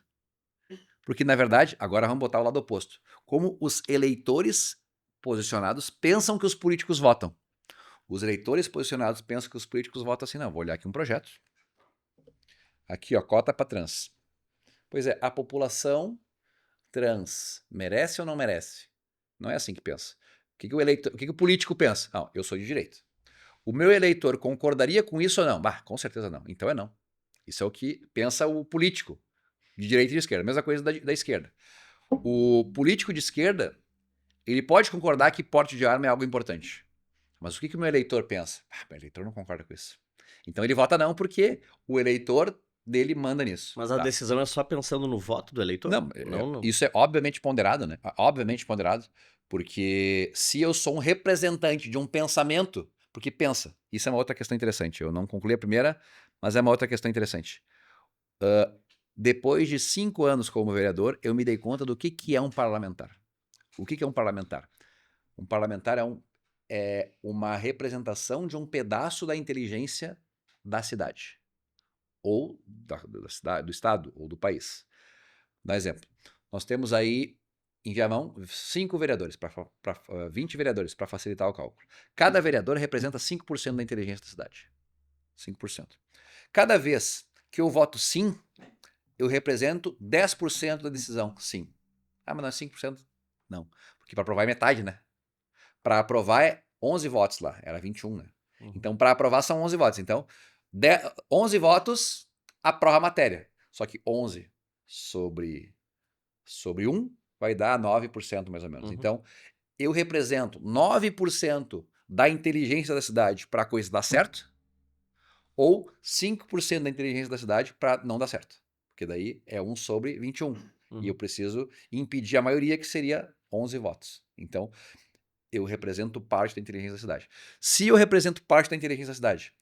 Porque, na verdade, agora vamos botar o lado oposto. Como os eleitores posicionados pensam que os políticos votam. Os eleitores posicionados pensam que os políticos votam assim, não, vou olhar aqui um projeto. Aqui, ó, cota para trans. Pois é, a população trans merece ou não merece? Não é assim que pensa. O que o político pensa? Não, eu sou de direita. O meu eleitor concordaria com isso ou não? Bah, com certeza não. Então é não. Isso é o que pensa o político de direita e de esquerda. Mesma coisa da esquerda. O político de esquerda, ele pode concordar que porte de arma é algo importante. Mas o que o meu eleitor pensa? Ah, meu eleitor não concorda com isso. Então ele vota não porque o eleitor dele manda nisso. Mas a decisão é só pensando no voto do eleitor? Não. Isso é obviamente ponderado, né? Obviamente ponderado. Porque se eu sou um representante de um pensamento... Porque pensa, isso é uma outra questão interessante. Eu não concluí a primeira, mas é uma outra questão interessante. Depois de 5 anos como vereador, eu me dei conta do que é um parlamentar. O que é um parlamentar? Um parlamentar é uma representação de um pedaço da inteligência da cidade, ou da cidade, do estado, ou do país. Dá exemplo. Nós temos aí, em Viamão, 5 vereadores, 20 vereadores, para facilitar o cálculo. Cada vereador representa 5% da inteligência da cidade. 5%. Cada vez que eu voto sim, eu represento 10% da decisão sim. Ah, mas não é 5%? Não. Porque para aprovar é metade, né? Para aprovar é 11 votos lá. Era 21, né? Então, para aprovar são 11 votos. Então, 11 votos aprova a matéria. Só que 11 sobre 1 vai dar 9% mais ou menos. Então, eu represento 9% da inteligência da cidade para a coisa dar certo, ou 5% da inteligência da cidade para não dar certo. Porque daí é 1 sobre 21. E eu preciso impedir a maioria, que seria 11 votos. Então, eu represento parte da inteligência da cidade. Se eu represento parte da inteligência da cidade,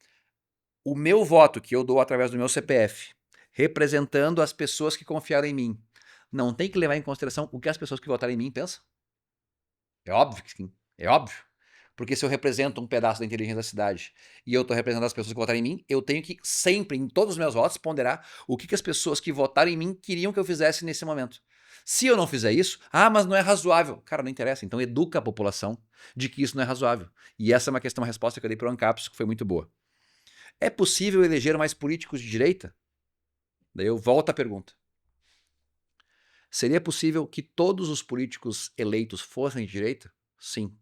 o meu voto, que eu dou através do meu CPF, representando as pessoas que confiaram em mim, não tem que levar em consideração o que as pessoas que votaram em mim pensam? É óbvio que sim. É óbvio. Porque se eu represento um pedaço da inteligência da cidade e eu estou representando as pessoas que votaram em mim, eu tenho que sempre, em todos os meus votos, ponderar o que as pessoas que votaram em mim queriam que eu fizesse nesse momento. Se eu não fizer isso, mas não é razoável. Cara, não interessa. Então educa a população de que isso não é razoável. E essa é uma resposta que eu dei para o Ancapsu, que foi muito boa. É possível eleger mais políticos de direita? Daí eu volto à pergunta. Seria possível que todos os políticos eleitos fossem de direita? Sim.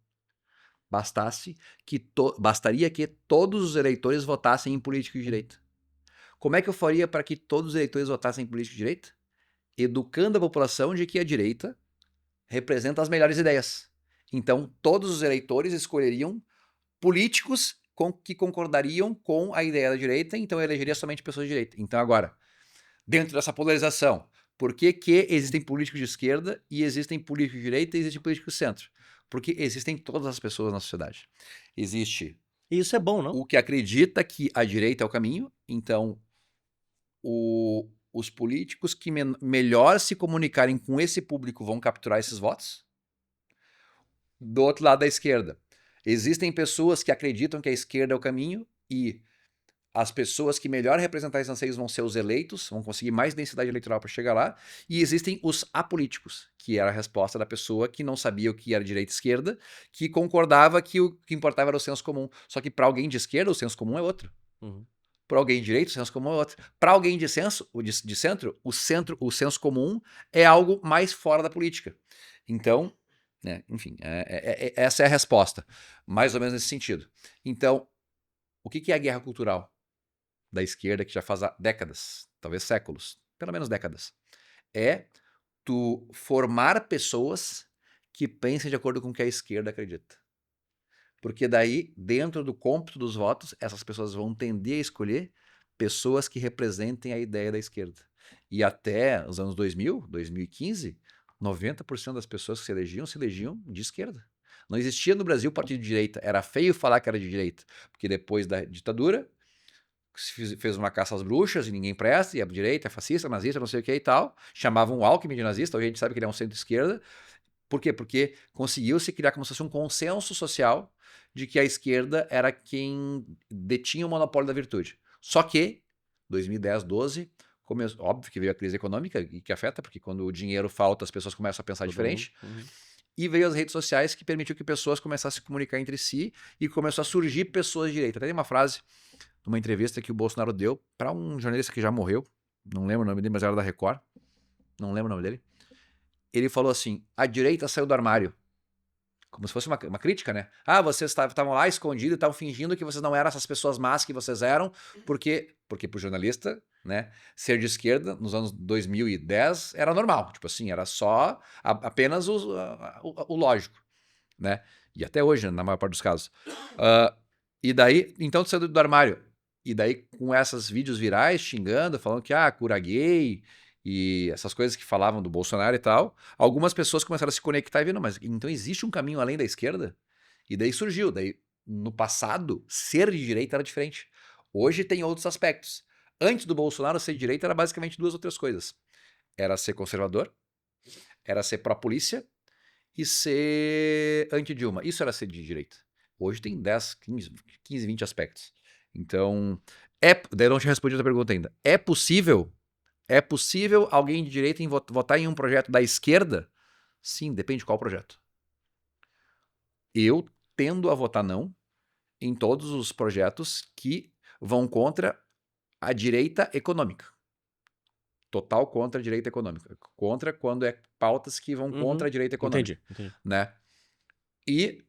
Bastaria que todos os eleitores votassem em político de direita. Como é que eu faria para que todos os eleitores votassem em político de direita? Educando a população de que a direita representa as melhores ideias. Então, todos os eleitores escolheriam políticos que concordariam com a ideia da direita, então eu elegeria somente pessoas de direita. Então, agora, dentro dessa polarização, por que existem políticos de esquerda e existem políticos de direita e existem políticos de centro? Porque existem todas as pessoas na sociedade. Existe E isso é bom, não? o que acredita que a direita é o caminho, então os políticos que melhor se comunicarem com esse público vão capturar esses votos. Do outro lado da esquerda, existem pessoas que acreditam que a esquerda é o caminho e as pessoas que melhor representar esses anseios vão ser os eleitos, vão conseguir mais densidade eleitoral para chegar lá, e existem os apolíticos, que era a resposta da pessoa que não sabia o que era direita e esquerda, que concordava que o que importava era o senso comum. Só que para alguém de esquerda, o senso comum é outro. Para alguém de direita, o senso comum é outro. Para alguém de centro, o senso comum é algo mais fora da política. Então, né, enfim, essa é a resposta, mais ou menos nesse sentido. Então, o que é a guerra cultural da esquerda, que já faz há décadas, talvez séculos, pelo menos décadas? É tu formar pessoas que pensem de acordo com o que a esquerda acredita. Porque daí, dentro do cômputo dos votos, essas pessoas vão tender a escolher pessoas que representem a ideia da esquerda. E até os anos 2000, 2015, 90% das pessoas que se elegiam de esquerda. Não existia no Brasil partido de direita. Era feio falar que era de direita, porque depois da ditadura se fez uma caça às bruxas e ninguém presta, e é direita, é fascista, nazista, não sei o que e tal. Chamavam o Alckmin de nazista, hoje a gente sabe que ele é um centro-esquerda. Por quê? Porque conseguiu-se criar como se fosse um consenso social de que a esquerda era quem detinha o monopólio da virtude. Só que, 2010, 12, óbvio que veio a crise econômica e que afeta, porque quando o dinheiro falta, as pessoas começam a pensar diferente. E veio as redes sociais, que permitiu que pessoas começassem a se comunicar entre si e começou a surgir pessoas de direita. Até tem uma frase, numa entrevista que o Bolsonaro deu para um jornalista que já morreu, não lembro o nome dele, mas era da Record, não lembro o nome dele. Ele falou assim: a direita saiu do armário. Como se fosse uma crítica, né? Vocês estavam lá escondidos e estavam fingindo que vocês não eram essas pessoas más que vocês eram, porque pro jornalista, né, ser de esquerda nos anos 2010 era normal. Tipo assim, era só apenas o lógico, né? E até hoje, na maior parte dos casos. E daí, então tu saiu do armário. E daí, com esses vídeos virais, xingando, falando que, cura gay, e essas coisas que falavam do Bolsonaro e tal, algumas pessoas começaram a se conectar e viram, mas então existe um caminho além da esquerda? E daí surgiu. Daí, no passado, ser de direita era diferente. Hoje tem outros aspectos. Antes do Bolsonaro, ser de direita era basicamente 2 ou 3 coisas. Era ser conservador, era ser pró-polícia e ser anti-Dilma. Isso era ser de direita. Hoje tem 10, 15, 20 aspectos. Então, daí eu não te respondi a tua pergunta ainda. É possível alguém de direita votar em um projeto da esquerda? Sim, depende de qual projeto. Eu tendo a votar não em todos os projetos que vão contra a direita econômica. Total contra a direita econômica. Contra quando é pautas que vão contra a direita econômica. Entendi. Né? E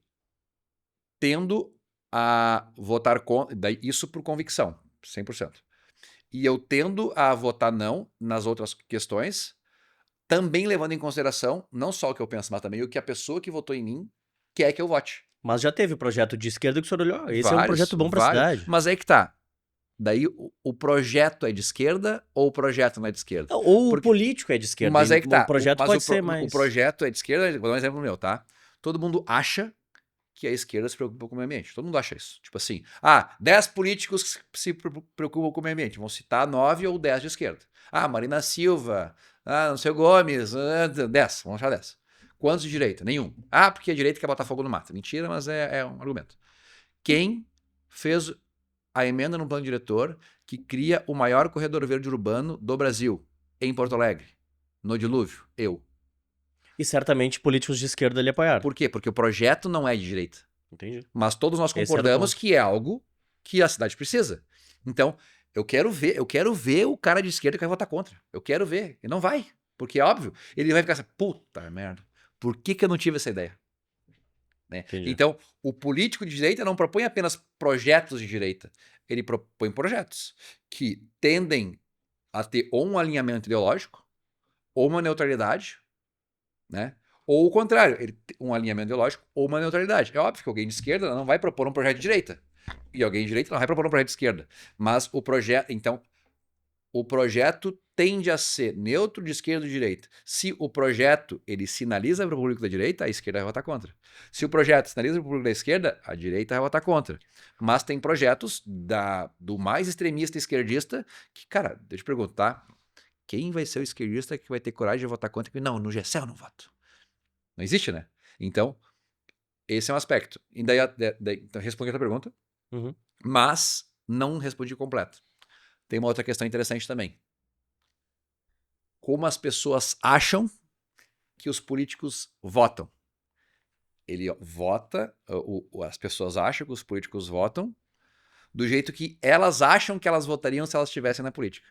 tendo a votar contra, isso por convicção, 100%. E eu tendo a votar não nas outras questões, também levando em consideração não só o que eu penso, mas também o que a pessoa que votou em mim quer que eu vote. Mas já teve projeto de esquerda que o senhor olhou, esse é um projeto bom pra cidade. Mas aí que tá. Daí o projeto é de esquerda ou o projeto não é de esquerda? Ou o político é de esquerda. Mas aí que tá. O projeto pode ser mais... O projeto é de esquerda, vou dar um exemplo meu, tá? Todo mundo acha que a esquerda se preocupa com o meio ambiente. Todo mundo acha isso. Tipo assim, 10 políticos se preocupam com o meio ambiente. Vão citar 9 ou 10 de esquerda. Marina Silva, não sei o Gomes, 10, vamos achar 10. Quantos de direita? Nenhum. Porque a direita quer botar fogo no mato. Mentira, mas é um argumento. Quem fez a emenda no plano diretor que cria o maior corredor verde urbano do Brasil, em Porto Alegre, no dilúvio? Eu. E certamente políticos de esquerda ali apoiaram. Por quê? Porque o projeto não é de direita. Entendi. Mas todos nós concordamos que é algo que a cidade precisa. Então, eu quero ver o cara de esquerda que vai votar contra. Eu quero ver. E não vai. Porque é óbvio. Ele vai ficar assim, puta merda. Por que eu não tive essa ideia? Né? Então, o político de direita não propõe apenas projetos de direita. Ele propõe projetos que tendem a ter ou um alinhamento ideológico, ou uma neutralidade, né? Ou o contrário, um alinhamento ideológico ou uma neutralidade. É óbvio que alguém de esquerda não vai propor um projeto de direita. E alguém de direita não vai propor um projeto de esquerda. Mas o projeto, então, o projeto tende a ser neutro de esquerda ou de direita. Se o projeto ele sinaliza para o público da direita, a esquerda vai votar contra. Se o projeto sinaliza para o público da esquerda, a direita vai votar contra. Mas tem projetos do mais extremista esquerdista que, cara, deixa eu te perguntar, quem vai ser o esquerdista que vai ter coragem de votar contra? Não, no GECEL eu não voto. Não existe, né? Então, esse é um aspecto. E daí então, respondi a tua pergunta, mas não respondi completo. Tem uma outra questão interessante também. Como as pessoas acham que os políticos votam? Ele vota, as pessoas acham que os políticos votam do jeito que elas acham que elas votariam se elas estivessem na política.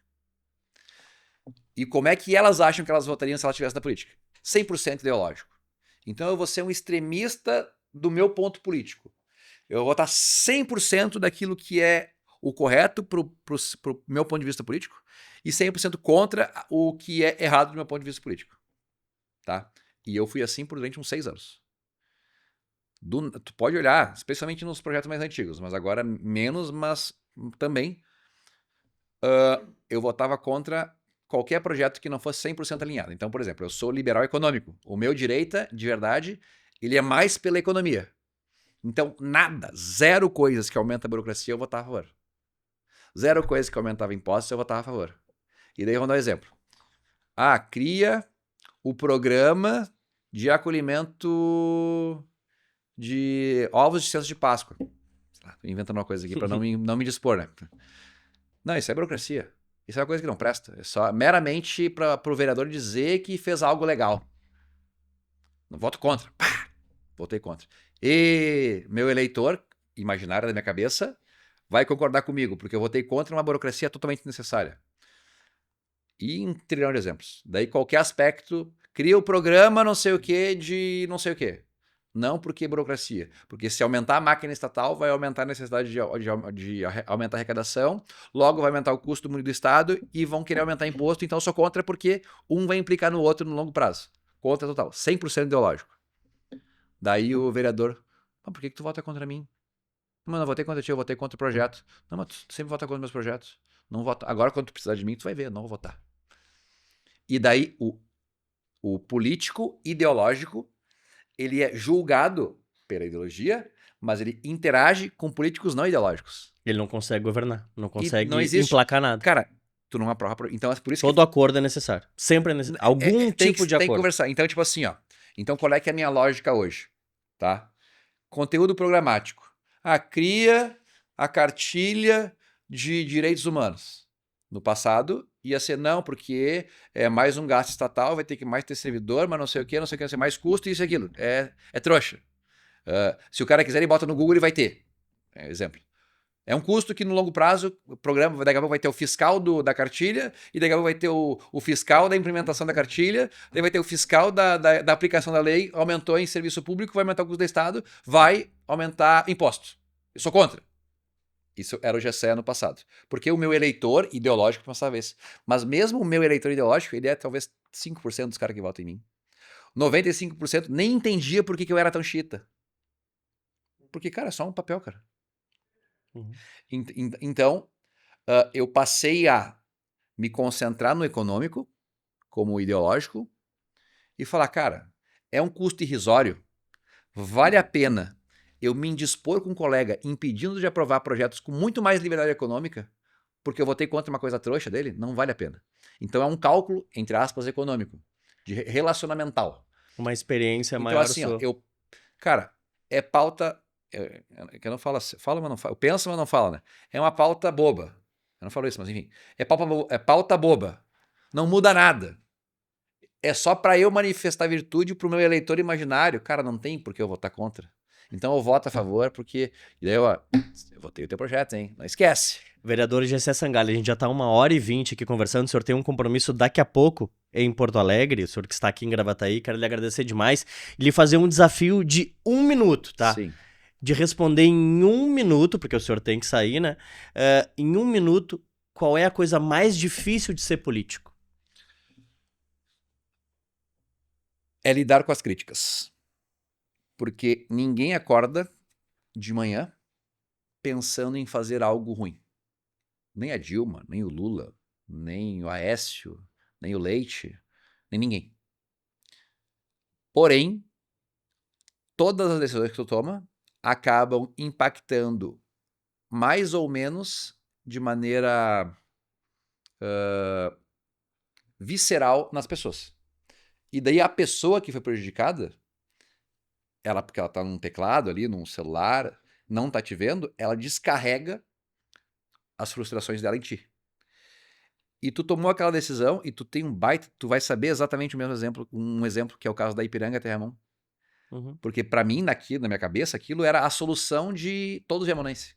E como é que elas acham que elas votariam se elas estivessem na política? 100% ideológico. Então eu vou ser um extremista do meu ponto político. Eu vou votar 100% daquilo que é o correto pro meu ponto de vista político e 100% contra o que é errado do meu ponto de vista político. Tá? E eu fui assim por durante uns 6 anos. Tu pode olhar, especialmente nos projetos mais antigos, mas agora menos, mas também eu votava contra qualquer projeto que não fosse 100% alinhado. Então, por exemplo, eu sou liberal econômico. O meu direita, de verdade, ele é mais pela economia. Então, zero coisas que aumentam a burocracia, eu votava a favor. Zero coisas que aumentava impostos, eu votava a favor. E daí vamos dar um exemplo. Cria o programa de acolhimento de ovos de cesta de Páscoa. Tô inventando uma coisa aqui para não me dispor, né? Não, isso é burocracia. Isso é uma coisa que não presta. É só meramente para o vereador dizer que fez algo legal. Não voto contra. Votei contra. E meu eleitor, imaginário da minha cabeça, vai concordar comigo, porque eu votei contra uma burocracia totalmente necessária. E um trilhão de exemplos. Daí qualquer aspecto, cria o programa não sei o que de não sei o que. Não porque burocracia. Porque se aumentar a máquina estatal, vai aumentar a necessidade de aumentar a arrecadação, logo vai aumentar o custo do Estado e vão querer aumentar imposto, então eu sou contra porque um vai implicar no outro no longo prazo. Contra total. 100% ideológico. Daí o vereador, por que tu vota contra mim? Não, eu não votei contra ti, eu votei contra o projeto. Não, mas tu sempre vota contra meus projetos. Não vota. Agora, quando tu precisar de mim, tu vai ver, eu não vou votar. E daí o político ideológico, ele é julgado pela ideologia, mas ele interage com políticos não ideológicos. Ele não consegue governar, não consegue emplacar nada. Cara, tu não aprova. Então é por isso todo acordo é necessário. Sempre é necessário. Algum tipo de acordo. Tem que conversar. Então, tipo assim, Então, qual é que é a minha lógica hoje? Tá? Conteúdo programático. Cria a cartilha de direitos humanos. No passado, ia ser não, porque é mais um gasto estatal, vai ter que mais ter servidor, mas não sei o que, vai ser mais custo, isso e aquilo. É trouxa. Se o cara quiser, ele bota no Google, ele vai ter. Exemplo. É um custo que no longo prazo, o programa, daqui a pouco vai ter o fiscal da cartilha, e daqui a pouco vai ter o fiscal da implementação da cartilha, daí vai ter o fiscal da aplicação da lei, aumentou em serviço público, vai aumentar o custo do Estado, vai aumentar imposto. Eu sou contra. Isso era o GCE no passado. Porque o meu eleitor ideológico pensava isso. Mas mesmo o meu eleitor ideológico, ele é talvez 5% dos caras que votam em mim. 95% nem entendia por que eu era tão chita. Porque, cara, é só um papel, cara. Uhum. Então, eu passei a me concentrar no econômico, como ideológico, e falar, cara, é um custo irrisório, vale a pena eu me indispor com um colega impedindo de aprovar projetos com muito mais liberdade econômica, porque eu votei contra uma coisa trouxa dele? Não vale a pena. Então é um cálculo, entre aspas, econômico, de relacionamental. Uma experiência Então, maior assim, sua. cara, é pauta. Que eu não falo assim, fala, mas não falo. Eu penso, mas não falo, né? É uma pauta boba. Eu não falo isso, mas enfim. É pauta boba. Não muda nada. É só para eu manifestar virtude pro meu eleitor imaginário. Cara, não tem por que eu votar contra. Então eu voto a favor, porque. E daí eu votei o teu projeto, hein? Não esquece. Vereador Gessé Sangalli, a gente já está 1h20 aqui conversando, o senhor tem um compromisso daqui a pouco em Porto Alegre, o senhor que está aqui em Gravataí, quero lhe agradecer demais e lhe fazer um desafio de 1 minuto, tá? Sim. De responder em 1 minuto, porque o senhor tem que sair, né? Em 1 minuto, qual é a coisa mais difícil de ser político? É lidar com as críticas. Porque ninguém acorda de manhã pensando em fazer algo ruim. Nem a Dilma, nem o Lula, nem o Aécio, nem o Leite, nem ninguém. Porém, todas as decisões que tu toma acabam impactando mais ou menos de maneira visceral nas pessoas. E daí a pessoa que foi prejudicada, porque ela tá num teclado ali, num celular, não tá te vendo, ela descarrega as frustrações dela em ti. E tu tomou aquela decisão e tu tem um baita, tu vai saber exatamente o mesmo exemplo, um exemplo que é o caso da Ipiranga Terramão. Uhum. Porque pra mim, na minha cabeça, aquilo era a solução de todos os viamonenses.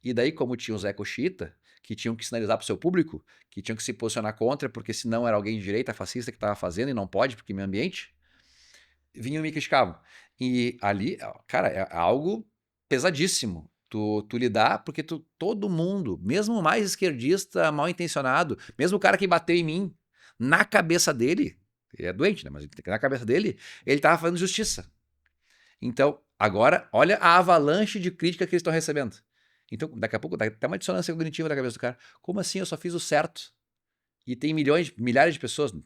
E daí, como tinha os eco-chita, que tinham que sinalizar pro seu público, que tinham que se posicionar contra, porque senão era alguém de direita, fascista, que tava fazendo e não pode, porque meio ambiente, vinham e me criticavam. E ali, cara, é algo pesadíssimo. Tu lidar, porque todo mundo, mesmo o mais esquerdista, mal intencionado, mesmo o cara que bateu em mim, na cabeça dele, ele é doente, né? Mas na cabeça dele, ele tava fazendo justiça. Então, agora, olha a avalanche de crítica que eles estão recebendo. Então, daqui a pouco, dá até uma dissonância cognitiva na cabeça do cara. Como assim? Eu só fiz o certo. E tem milhares de pessoas, o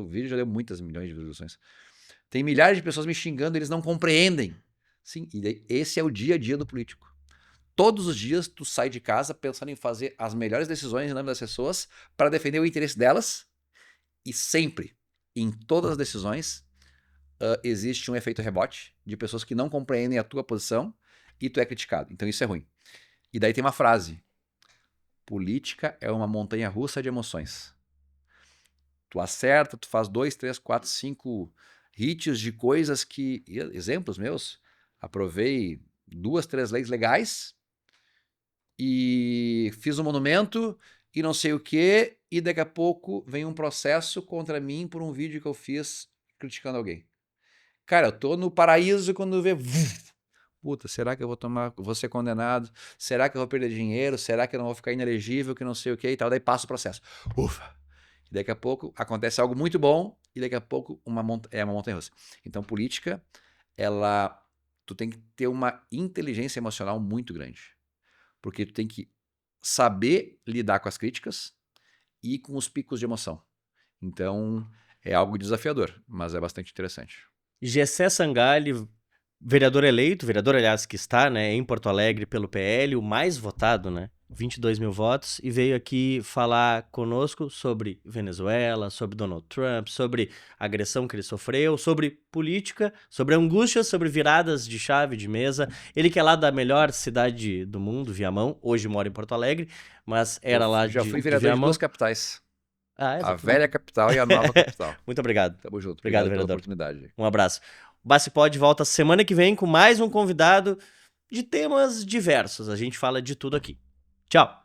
vídeo já deu muitas milhões de visualizações. Tem milhares de pessoas me xingando, eles não compreendem. Sim, e daí, esse é o dia a dia do político. Todos os dias tu sai de casa pensando em fazer as melhores decisões em nome das pessoas para defender o interesse delas, e sempre, em todas as decisões, existe um efeito rebote de pessoas que não compreendem a tua posição e tu é criticado. Então isso é ruim. E daí tem uma frase: política é uma montanha russa de emoções. Tu acerta, tu faz 2, 3, 4, 5 hits de coisas que, exemplos meus, aprovei 2, 3 leis legais e fiz um monumento e não sei o que, e daqui a pouco vem um processo contra mim por um vídeo que eu fiz criticando alguém. Cara, eu tô no paraíso quando vê... Puta, será que eu vou ser condenado? Será que eu vou perder dinheiro? Será que eu não vou ficar inelegível, que não sei o que e tal? Daí passa o processo. Ufa! E daqui a pouco acontece algo muito bom e daqui a pouco uma montanha russa. Então, política, tu tem que ter uma inteligência emocional muito grande. Porque tu tem que saber lidar com as críticas e com os picos de emoção. Então, é algo desafiador, mas é bastante interessante. Gessé Sangalli, vereador eleito, vereador, aliás, que está, né, em Porto Alegre pelo PL, o mais votado, né, 22 mil votos, e veio aqui falar conosco sobre Venezuela, sobre Donald Trump, sobre a agressão que ele sofreu, sobre política, sobre angústias, sobre viradas de chave de mesa. Ele que é lá da melhor cidade do mundo, Viamão, hoje mora em Porto Alegre, mas era lá Já de fui vereador de Viamão. duas capitais. Ah, A exato. velha capital e a nova capital. Muito obrigado. Tamo junto. Obrigado, pela vereador. oportunidade. Um abraço. O Bacipod volta semana que vem com mais um convidado de temas diversos. A gente fala de tudo aqui. Tchau!